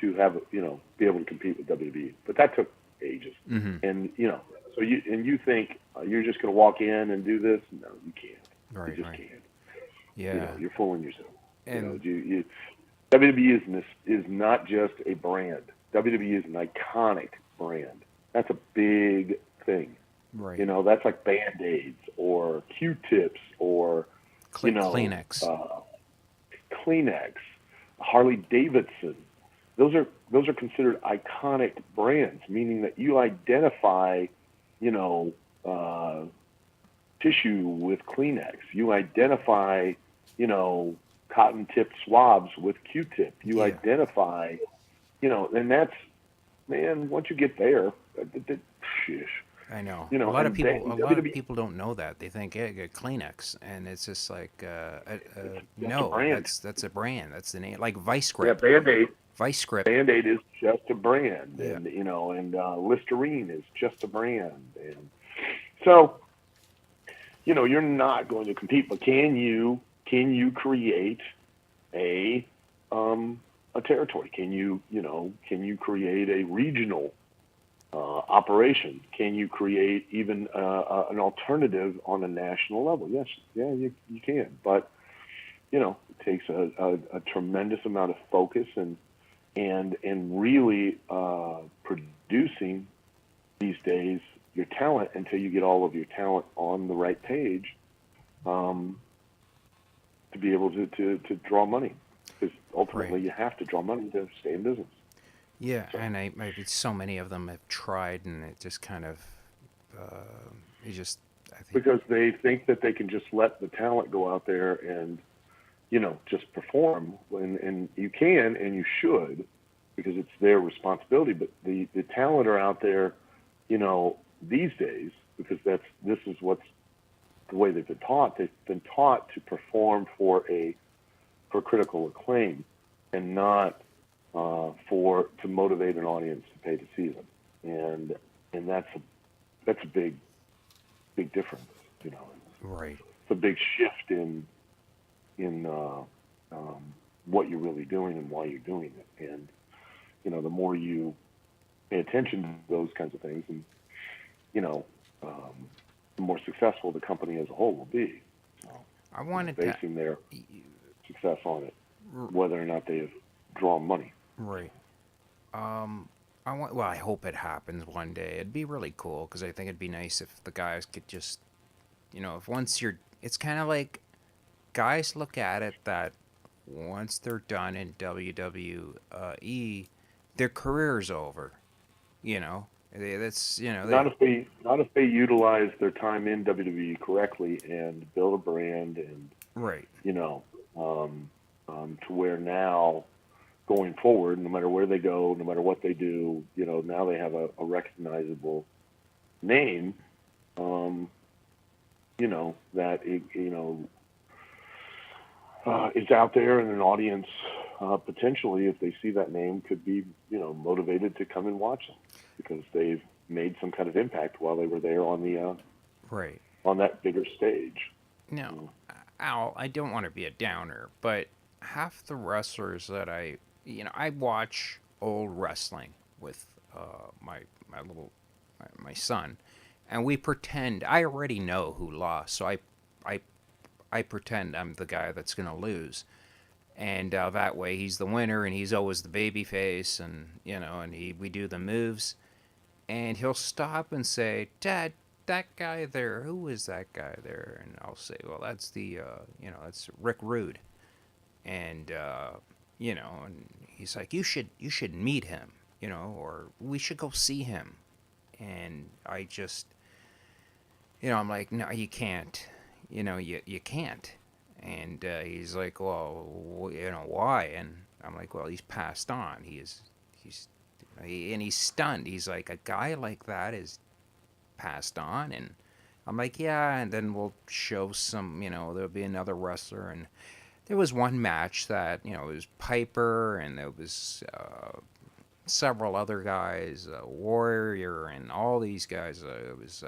to have, be able to compete with WWE. But that took ages. Mm-hmm. And, so you think you're just going to walk in and do this? No, you can't. Right, you just right. can't. Yeah. You're fooling yourself. And WWE is not just a brand. WWE is an iconic brand. That's a big thing. right. That's like Band-Aids or Q-tips or, Kleenex. Kleenex, Harley Davidson. Those are considered iconic brands, meaning that you identify, tissue with Kleenex. You identify, cotton-tipped swabs with Q-tip. You identify, and that's, man, once you get there, shish. I know. A lot of people don't know that. They think, hey, Kleenex, and it's just like, no, that's a brand. That's the name. Like Vice Grip. Yeah, Band-Aid. Vice Grip. Band-Aid is just a brand, Yeah. and and Listerine is just a brand, and so you're not going to compete, but can you create a territory? Can you create a regional operation? Can you create even an alternative on a national level? Yes, yeah, you can, but it takes a tremendous amount of focus and really producing these days your talent until you get all of your talent on the right page to be able to draw money, because ultimately you have to draw money to stay in business. Yeah, so. And so many of them have tried, and it just kind of I think, because they think that they can just let the talent go out there and just perform, and you can and you should, because it's their responsibility. But the talent are out there, these days, because this is what's the way they've been taught. They've been taught to perform for critical acclaim, and not to motivate an audience to pay to see them. And that's a big difference. Right. It's a big shift in what you're really doing and why you're doing it. And the more you pay attention to those kinds of things, and the more successful the company as a whole will be. So, I wanted basing their success on it, whether or not they have drawn money. Right. Well, I hope it happens one day. It'd be really cool, because I think it'd be nice if the guys could just, if once it's kind of like guys look at it that once they're done in WWE, their career's over. That's not if they utilize their time in WWE correctly and build a brand, and right. To where now, going forward, no matter where they go, no matter what they do, now they have a recognizable name, that is out there, and an audience potentially, if they see that name, could be motivated to come and watch them, because they've made some kind of impact while they were there on the right on that bigger stage. No, Al, I don't want to be a downer, but half the wrestlers that I watch old wrestling with my son, and we pretend I already know who lost, so I pretend I'm the guy that's gonna lose, and that way he's the winner, and he's always the baby face, and we do the moves, and he'll stop and say, "Dad, that guy there, who is that guy there?" And I'll say, "Well, that's that's Rick Rude." And and he's like, "You should meet him, or we should go see him." And I just, I'm like, "No, you can't. You can't." And he's like, "Well, why?" And I'm like, "Well, he's passed on. He's and he's stunned. He's like, a guy like that is passed on." And I'm like, "Yeah." And then we'll show some, there'll be another wrestler, and there was one match that, it was Piper, and there was several other guys, Warrior, and all these guys. It was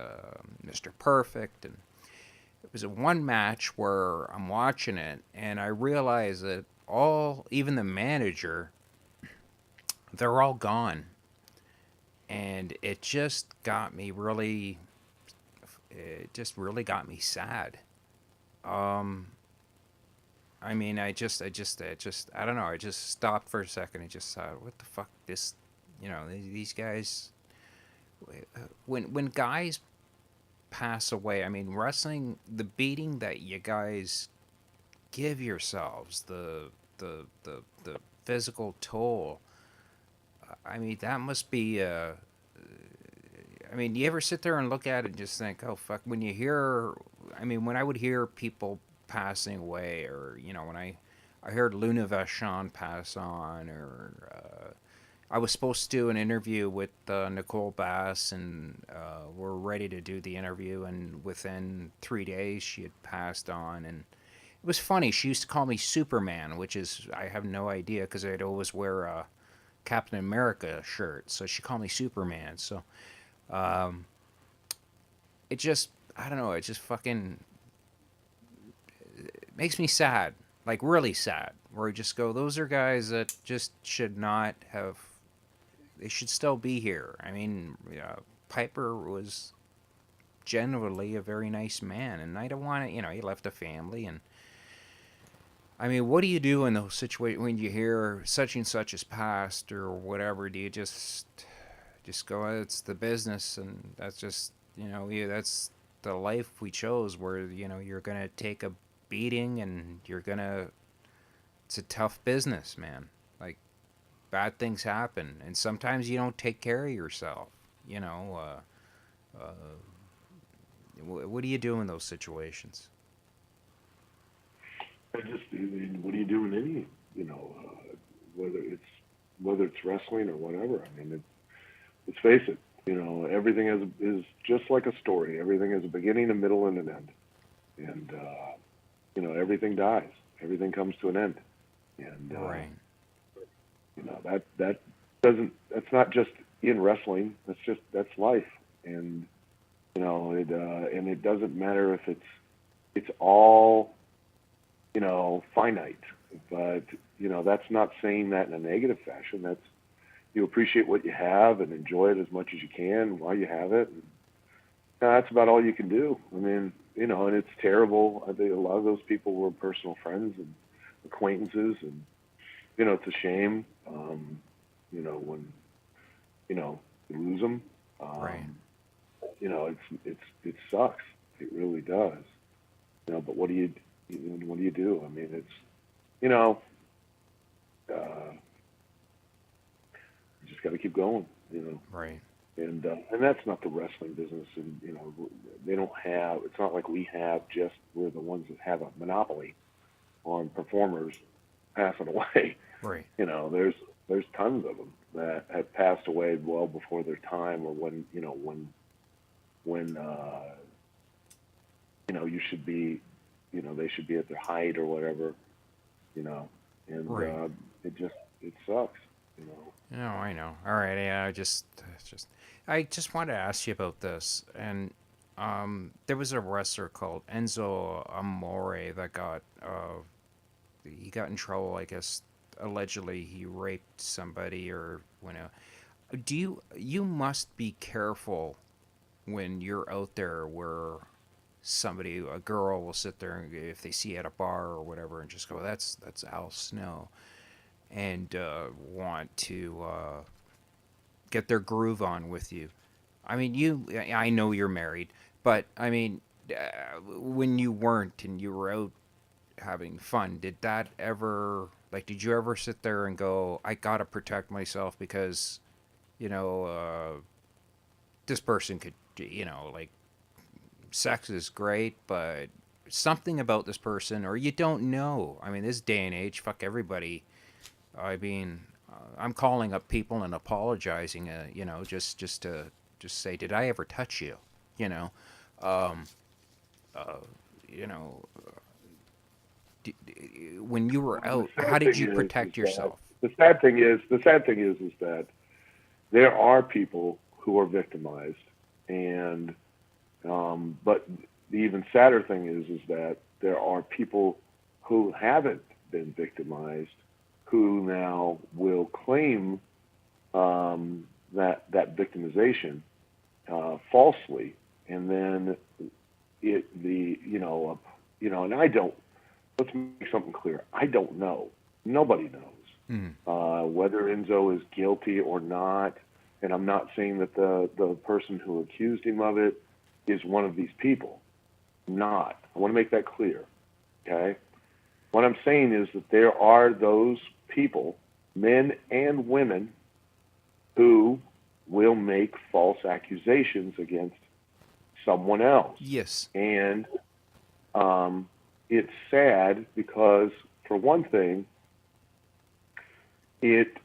Mr. Perfect, and it was a one match where I'm watching it, and I realize that even the manager, they're all gone. And it just got me really, got me sad. I mean, I don't know. I just stopped for a second and just thought, what the fuck? These guys. When guys pass away, I mean, wrestling, the beating that you guys give yourselves, the physical toll. I mean, that must be. I mean, you ever sit there and look at it and just think, oh fuck? When you hear, I mean, when I would hear people passing away, or when I heard Luna Vachon pass on, or I was supposed to do an interview with Nicole Bass, and we're ready to do the interview, and within 3 days she had passed on. And it was funny, she used to call me Superman, which is, I have no idea, because I'd always wear a Captain America shirt, so she called me Superman. So it just, I don't know, it just fucking makes me sad, like really sad, where I just go, those are guys that just should not have, they should still be here. I mean, Piper was generally a very nice man, and I don't want to, he left a family, and I mean, what do you do in those situations when you hear such and such has passed or whatever? Do you just go, oh, it's the business, and that's just, that's the life we chose, where, you're going to take a beating, and it's a tough business, man. Like, bad things happen, and sometimes you don't take care of yourself, what do you do in those situations? I mean, what do you do in any, whether it's wrestling or whatever? I mean, let's face it, everything is just like a story. Everything has a beginning, a middle, and an end. And, everything dies. Everything comes to an end. And, Right. that's not just in wrestling. That's life. And, and it doesn't matter if it's all, finite, but, that's not saying that in a negative fashion. That's, you appreciate what you have and enjoy it as much as you can while you have it. And, that's about all you can do. I mean, and it's terrible. I think a lot of those people were personal friends and acquaintances, and, it's a shame, when, you lose them. Right. It sucks. It really does. But what do you do? I mean, it's, you just got to keep going, Right. and that's not the wrestling business. And, they don't have, it's not like we're the ones that have a monopoly on performers passing away. Right. There's tons of them that have passed away well before their time, or when you should be, they should be at their height or whatever, and Right. it sucks. No, I know. All right. Yeah, I just wanted to ask you about this. And there was a wrestler called Enzo Amore that he got in trouble. I guess allegedly he raped somebody, or you must be careful when you're out there where a girl will sit there, and if they see you at a bar or whatever, and just go, that's Al Snow, and want to get their groove on with you. I mean, I know you're married, but I mean, when you weren't and you were out having fun, did you ever sit there and go, I gotta protect myself because, you know, this person could, like, sex is great, but something about this person, or you don't know. I mean, this day and age, fuck everybody. I mean, I'm calling up people and apologizing, just to just say, did I ever touch you? You know, um, uh, you know, when you were Well, the out, how sad did thing you is protect that yourself? the sad thing is that there are people who are victimized, and but the even sadder thing is that there are people who haven't been victimized, who now will claim that victimization falsely, and then and I don't. Let's make something clear. I don't know. Nobody knows Mm. whether Enzo is guilty or not, and I'm not saying that the person who accused him of it is one of these people. Not. I want to make that clear. Okay. What I'm saying is that there are those people, men and women, who will make false accusations against someone else. Yes. And it's sad because, for one thing, it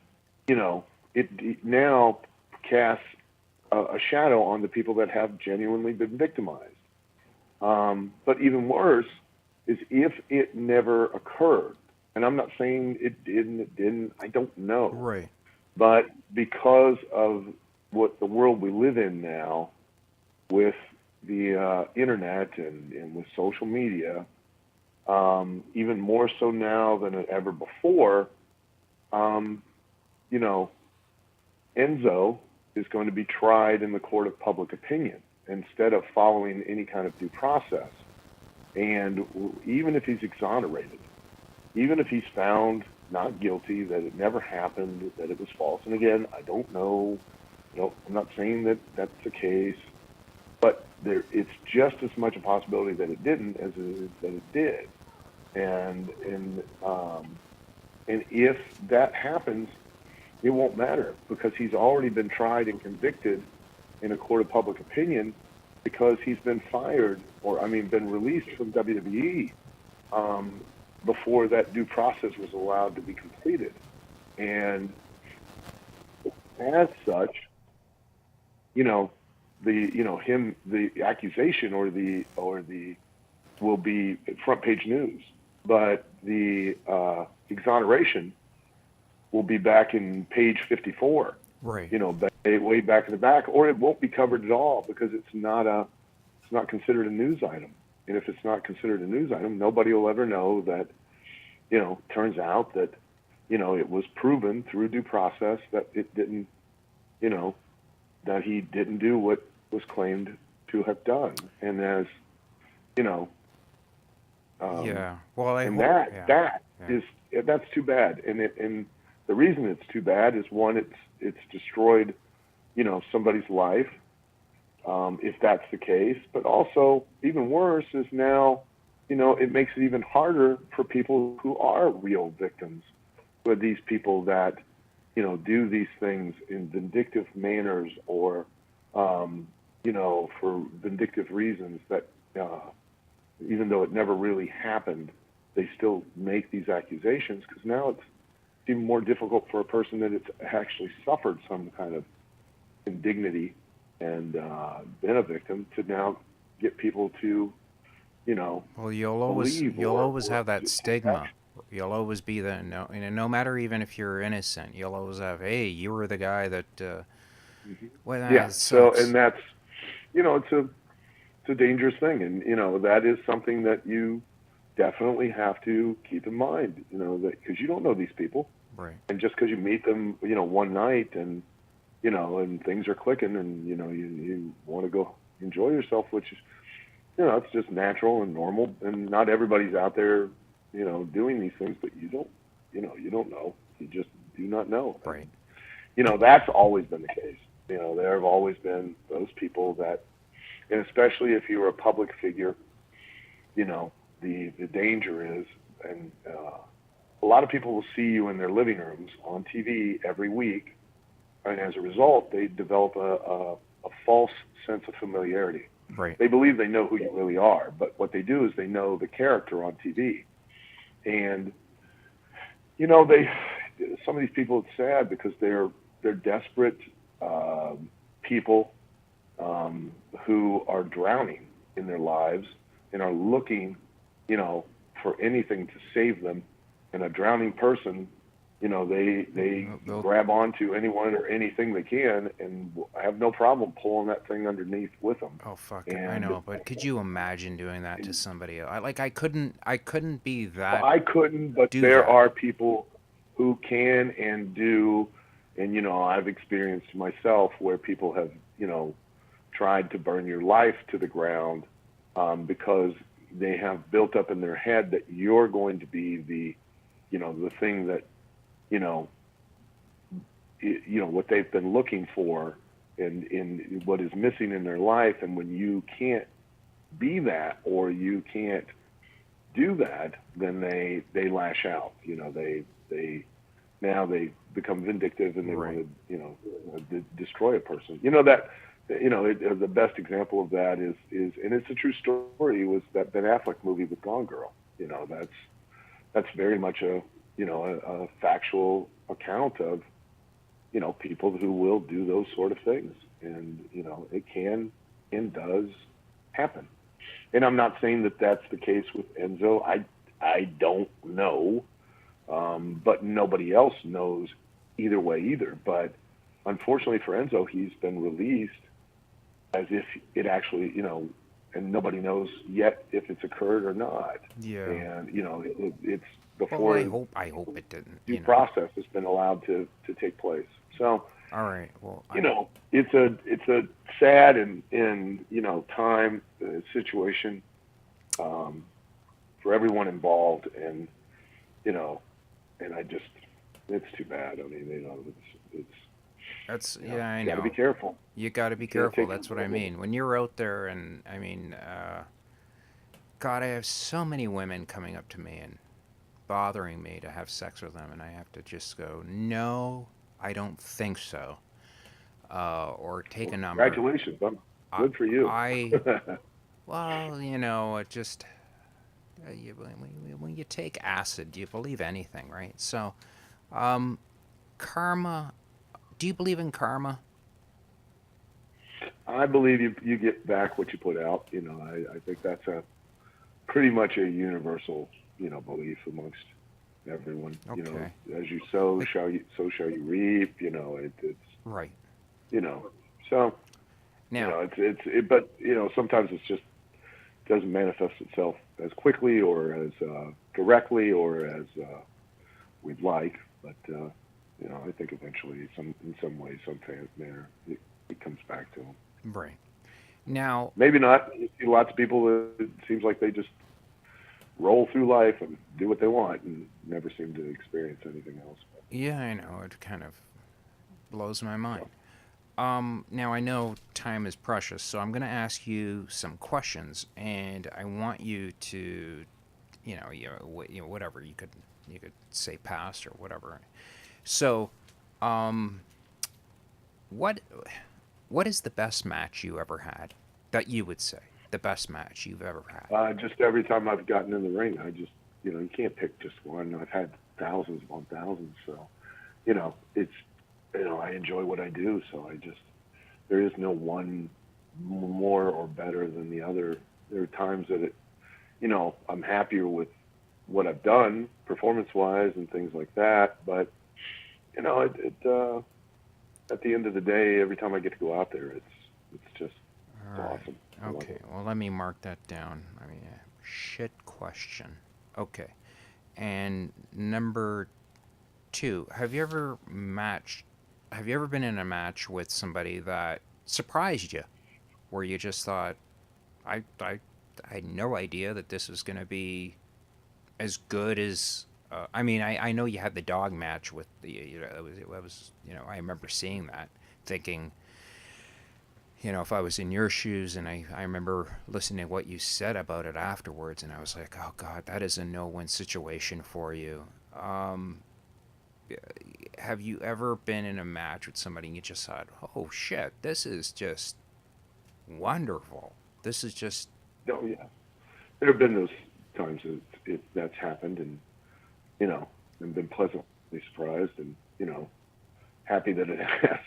now casts a shadow on the people that have genuinely been victimized. But even worse is if it never occurred. And I'm not saying it didn't, I don't know. Right. But because of what the world we live in now, with the internet and with social media, even more so now than ever before, Enzo is going to be tried in the court of public opinion instead of following any kind of due process. And even if he's exonerated, even if he's found not guilty, that it never happened, that it was false. And again, I don't know. I'm not saying that that's the case, but it's just as much a possibility that it didn't as it is that it did. And if that happens, it won't matter, because he's already been tried and convicted in a court of public opinion, because he's been fired, been released from WWE before that due process was allowed to be completed. And as such, you know, the accusation or the will be front page news, but the exoneration will be back in page 54. Right. Way back in the back, or it won't be covered at all because it's not considered a news item. And if it's not considered a news item, nobody will ever know that, turns out that, it was proven through due process that it didn't, that he didn't do what was claimed to have done. And as, Yeah. Well, and that's too bad. And the reason it's too bad is, one, it's destroyed, somebody's life, if that's the case. But also, even worse is now, it makes it even harder for people who are real victims, with these people that, do these things in vindictive manners or, for vindictive reasons that, even though it never really happened, they still make these accusations, because now it's even more difficult for a person that it's actually suffered some kind of indignity and been a victim to now get people to, well, you'll always have that stigma. You'll always be the no matter even if you're innocent, you'll always have, hey, you were the guy that. Well, yeah. So, and that's, it's a dangerous thing, and that is something that you definitely have to keep in mind. That because you don't know these people, right? And just because you meet them, one night and and things are clicking, and you want to go enjoy yourself, which is, it's just natural and normal, and not everybody's out there, doing these things, but you don't know. You just do not know. Right. And, that's always been the case. There have always been those people that, and especially if you're a public figure, the danger is, and a lot of people will see you in their living rooms on TV every week, and as a result, they develop a false sense of familiarity. Right. They believe they know who you really are, but what they do is they know the character on TV. And, some of these people, it's sad because they're desperate people who are drowning in their lives and are looking, for anything to save them. And a drowning person, they grab onto anyone or anything they can and have no problem pulling that thing underneath with them. Oh fuck! I know, but could you imagine doing that to somebody else? I couldn't be that. I couldn't, but there are people who can and do, and I've experienced myself where people have tried to burn your life to the ground because they have built up in their head that you're going to be the thing that what they've been looking for and in what is missing in their life. And when you can't be that, or you can't do that, then they lash out. They become vindictive, and they want to destroy a person. The best example of that is, and it's a true story, was that Ben Affleck movie with Gone Girl. That's very much a factual account of people who will do those sort of things, and it can and does happen. And I'm not saying that that's the case with Enzo. I don't know, but nobody else knows either way either. But unfortunately for Enzo, he's been released as if it actually, and nobody knows yet if it's occurred or not. Yeah. And it's before. Well, I hope it didn't. Due process has been allowed to take place. So. All right. Well, it's a sad and time situation for everyone involved, and and it's too bad. I mean, it's. That's I know. You got to be careful. You got to be careful. That's what I mean. When you're out there, and I mean, God, I have so many women coming up to me and bothering me to have sex with them, and I have to just go, no, I don't think so, or take a number. Congratulations, good for you. Well, it just, when you take acid, do you believe anything, right? So, um, karma. Do you believe in karma? I believe you get back what you put out. I think that's a pretty much a universal, belief amongst everyone. Okay. As you sow, Like, shall you reap. It's right. you know, so Now, but sometimes it's just doesn't manifest itself as quickly or as directly or as we'd like. But I think eventually, in some way, some manner, it comes back to them. right. Now, Maybe not. You see lots of people that it seems like they just roll through life and do what they want and never seem to experience anything else. yeah, I know. It kind of blows my mind. So, Now I know time is precious, so I'm going to ask you some questions, and I want you to, whatever you could say past or whatever. So, um, what what is the best match you ever had that you would say the best match you've ever had? just every time I've gotten in the ring, I just, you can't pick just one. I've had thousands upon thousands. So, it's, I enjoy what I do. So there is no one more or better than the other. There are times that I'm happier with what I've done performance wise and things like that. But, at the end of the day, every time I get to go out there, All it's right. awesome. I love Okay. it. Well, let me mark that down. I mean, shit question. Okay. And number two, have you ever been in a match with somebody that surprised you, where you just thought, I had no idea that this was going to be as good as. I mean, I know you had the dog match with the. I remember seeing that, thinking, if I was in your shoes, and I remember listening to what you said about it afterwards, and I was like, oh God, that is a no-win situation for you. Um, have you ever been in a match with somebody and you just thought, oh shit, this is just wonderful. This is just No, yeah. There have been those times that that's happened, and and been pleasantly surprised, and happy that it has.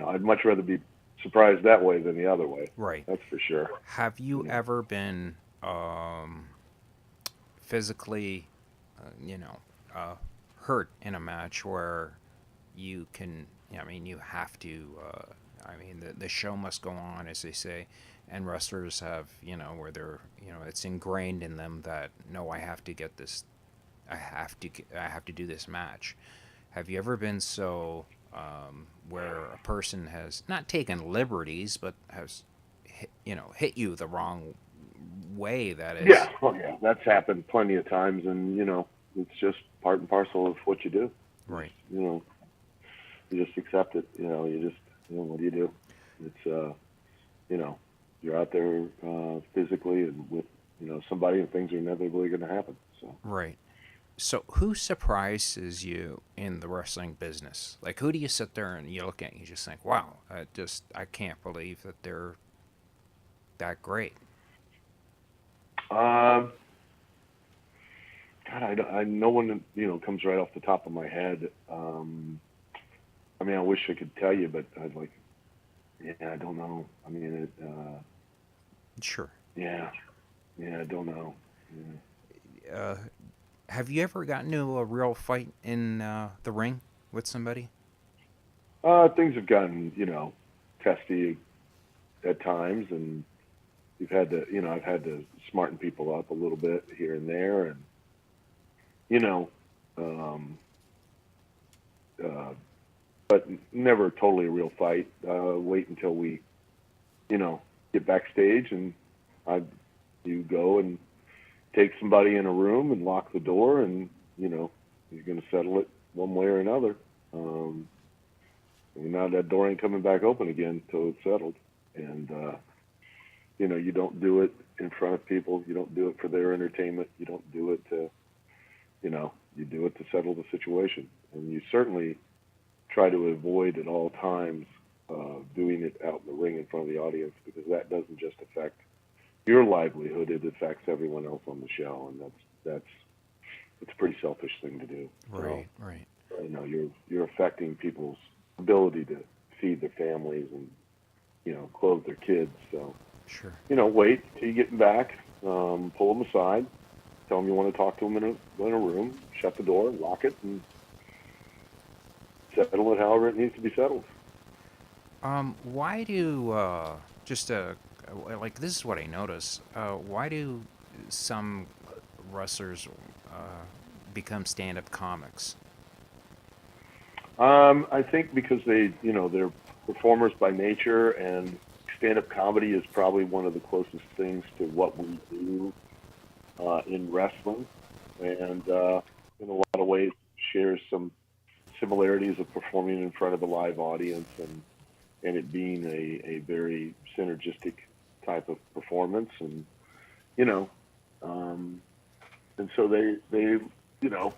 I'd much rather be surprised that way than the other way. right. That's for sure. Have you You know, ever been physically, you know, uh, hurt in a match where you can, I mean, you have to, I mean, the show must go on, as they say, and wrestlers have, where they're, it's ingrained in them that, no, I have to get this, I have to do this match. Have you ever been so, where a person has not taken liberties, but has, hit you the wrong way that yeah, is, well, yeah, that's happened plenty of times, and it's just part and parcel of what you do. It's, right, you just accept it. You just, what do you do? It's, you know, you're out there physically and with, somebody, and things are inevitably going to happen. So, right. So, who surprises you in the wrestling business? Like, who do you sit there and you look at and you just think, wow, I can't believe that they're that great. um, God, no one, comes right off the top of my head. I mean, I wish I could tell you, but I'd like, yeah, I don't know. I mean, Sure. yeah, yeah, I don't know. Yeah. Uh, have you ever gotten into a real fight in the ring with somebody? Things have gotten, testy at times, and I've had to smarten people up a little bit here and there, and you know, um, uh, but never totally a real fight. Wait until we, get backstage, and I, you go and take somebody in a room and lock the door, and you're going to settle it one way or another. Um, and now that door ain't coming back open again until it's settled, and you don't do it in front of people. You don't do it for their entertainment. You don't do it to, you do it to settle the situation. And you certainly try to avoid at all times doing it out in the ring in front of the audience, because that doesn't just affect your livelihood, it affects everyone else on the show, and that's it's a pretty selfish thing to do. So, Right, right. you're affecting people's ability to feed their families and clothe their kids. So, Sure. wait till you get back, pull them aside, tell them you want to talk to them in a room, shut the door, lock it, and settle it however it needs to be settled. Why do just like this is what I notice. Why do some wrestlers become stand-up comics? I think because they're performers by nature, and stand-up comedy is probably one of the closest things to what we do in wrestling, and in a lot of ways shares some similarities of performing in front of a live audience, and it being a very synergistic type of performance, and you know, um, and so they you know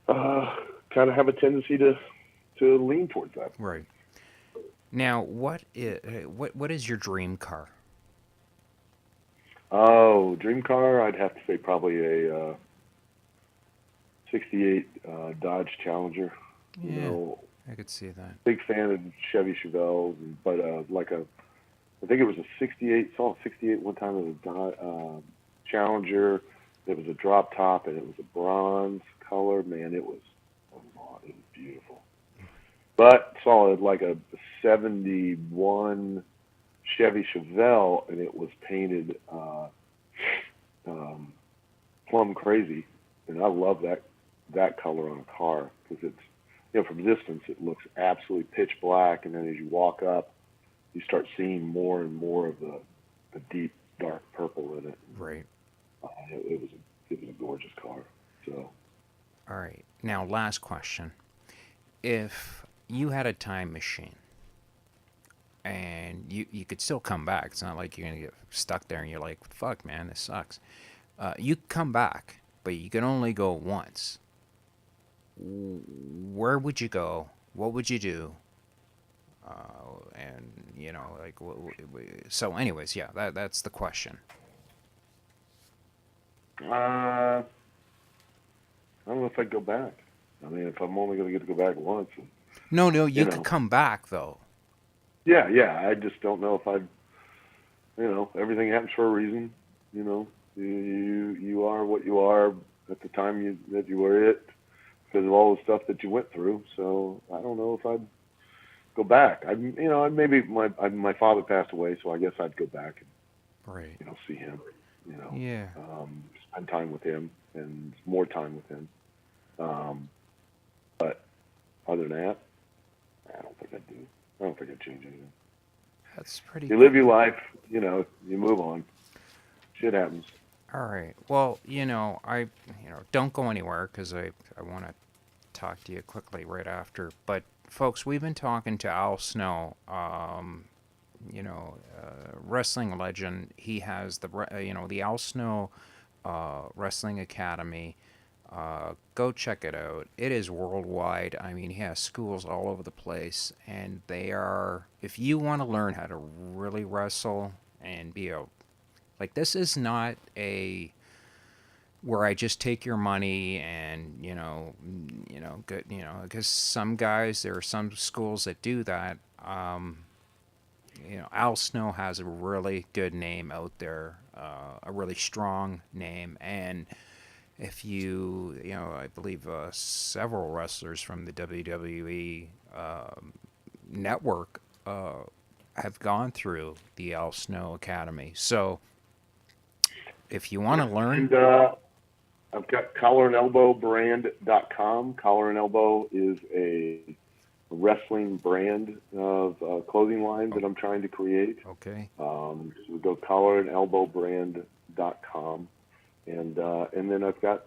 kind of have a tendency to lean towards that. Right. Now, what is your dream car? Oh, dream car, I'd have to say probably a '68 Dodge Challenger. You Yeah, know, I could see that. big fan of Chevy Chevelles, but I think it was a '68. Saw a '68 one time. It was a Challenger. It was a drop top, and it was a bronze color. Man, it was beautiful. But saw it like a '71 Chevy Chevelle, and it was painted um, plum crazy, and I love that color on a car because it's from a distance it looks absolutely pitch black, and then as you walk up, you start seeing more and more of the deep dark purple in it. Right. It was a gorgeous car. So All right. Now, last question. If you had a time machine and you could still come back, it's not like you're gonna get stuck there and you're like, fuck, man, this sucks. You come back, but you can only go once. Where would you go? What would you do? And like, so, anyways, yeah, that's the question. I don't know if I'd go back. I mean, if I'm only going to get to go back once, No, no, you you could know, come back though. yeah. I just don't know if I'd. Everything happens for a reason. You are what you are at the time that you were it because of all the stuff that you went through. So I don't know if I'd go back. Maybe my father passed away, so I guess I'd go back Right. and see him. You know, Yeah. spend time with him and more time with him. But other than that, I don't think I'd do. I don't think I'd change anything. That's pretty You cool. live your life. You move on. Shit happens. All right. Well, don't go anywhere because I want to talk to you quickly right after. But folks, we've been talking to Al Snow, wrestling legend. He has the Al Snow Wrestling Academy. Go check it out. It is worldwide. I mean, he has schools all over the place, and they are. If you want to learn how to really wrestle and be a like, this is not a where I just take your money and good, because some guys, there are some schools that do that. Al Snow has a really good name out there, a really strong name, and if I believe several wrestlers from the WWE network have gone through the Al Snow Academy. So if you want to learn, And I've got collarandelbowbrand.com. Collar and Elbow is a wrestling brand of clothing line that I'm trying to create. okay, So we go collarandelbowbrand.com. And then I've got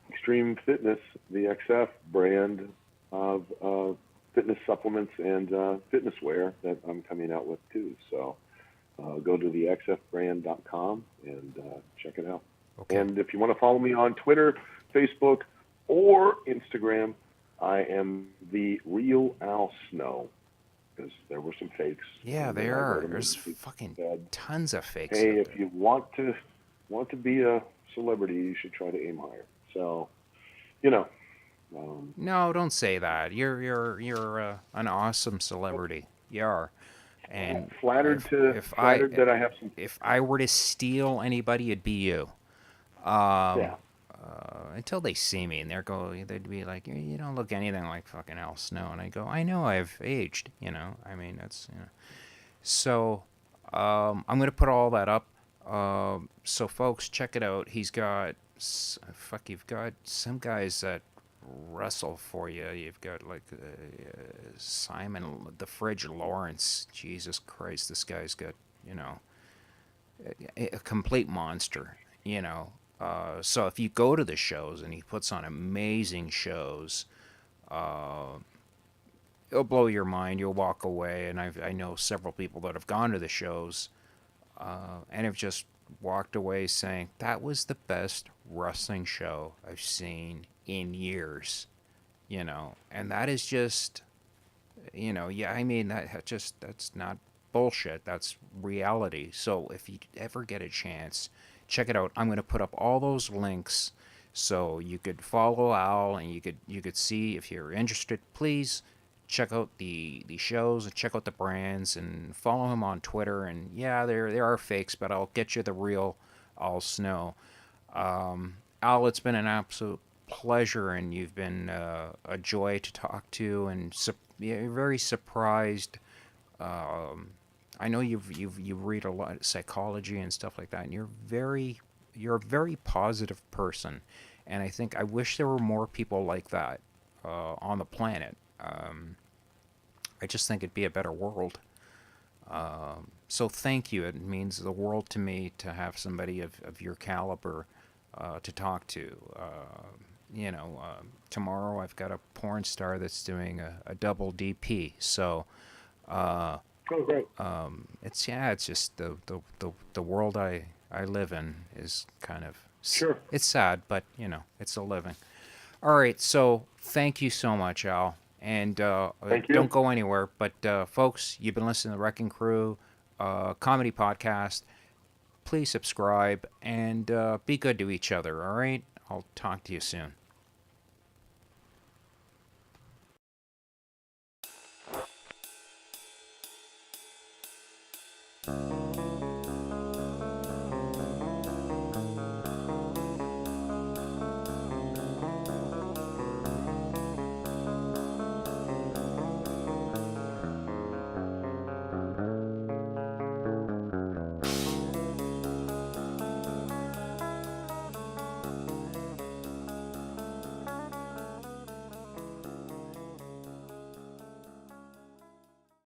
Extreme Fitness, the XF brand of fitness supplements and fitness wear that I'm coming out with too. So go to the xfbrand.com and check it out. okay, And if you want to follow me on Twitter, Facebook, or Instagram, I am the real Al Snow. because there were some fakes. Yeah, And they then I wrote are. him There's and fucking said, tons of fakes "Hey, out if there. you want to be a celebrity, you should try to aim higher." So, you know, um, No, don't say that. You're an awesome celebrity. You are. And flattered flattered that I have some. if I were to steal anybody, it'd be you. Um, Yeah, until they see me and they'd be like, you don't look anything like fucking Al Snow, and I go, I know I've aged. I mean that's So, I'm gonna put all that up. So folks, check it out. He's got you've got some guys that wrestle for you. You've got like Simon the Fridge Lawrence. Jesus Christ, this guy's got you know a complete monster. So if you go to the shows and he puts on amazing shows, uh, it'll blow your mind. You'll walk away, and I know several people that have gone to the shows and have just walked away saying that was the best wrestling show I've seen in years. And that is just, yeah, I mean that's not bullshit. That's reality. So if you ever get a chance, check it out. I'm going to put up all those links so you could follow Al and you could see if you're interested. Please check out the shows and check out the brands and follow him on Twitter. And yeah, there are fakes, but I'll get you the real Al Snow. Al, it's been an absolute pleasure, and you've been a joy to talk to, and yeah, very surprised. Um, I know you read a lot of psychology and stuff like that, and you're a very positive person, and I wish there were more people like that on the planet. I just think it'd be a better world. So thank you. It means the world to me to have somebody of your caliber to talk to. Tomorrow I've got a porn star that's doing a double DP. So oh great. it's just the world I live in is kind of Sure. it's sad, but it's a living. All right, so thank you so much, Al. And Thank you. don't go anywhere. But folks, you've been listening to the Wrecking Crew comedy podcast. Please subscribe and be good to each other. All right, I'll talk to you soon.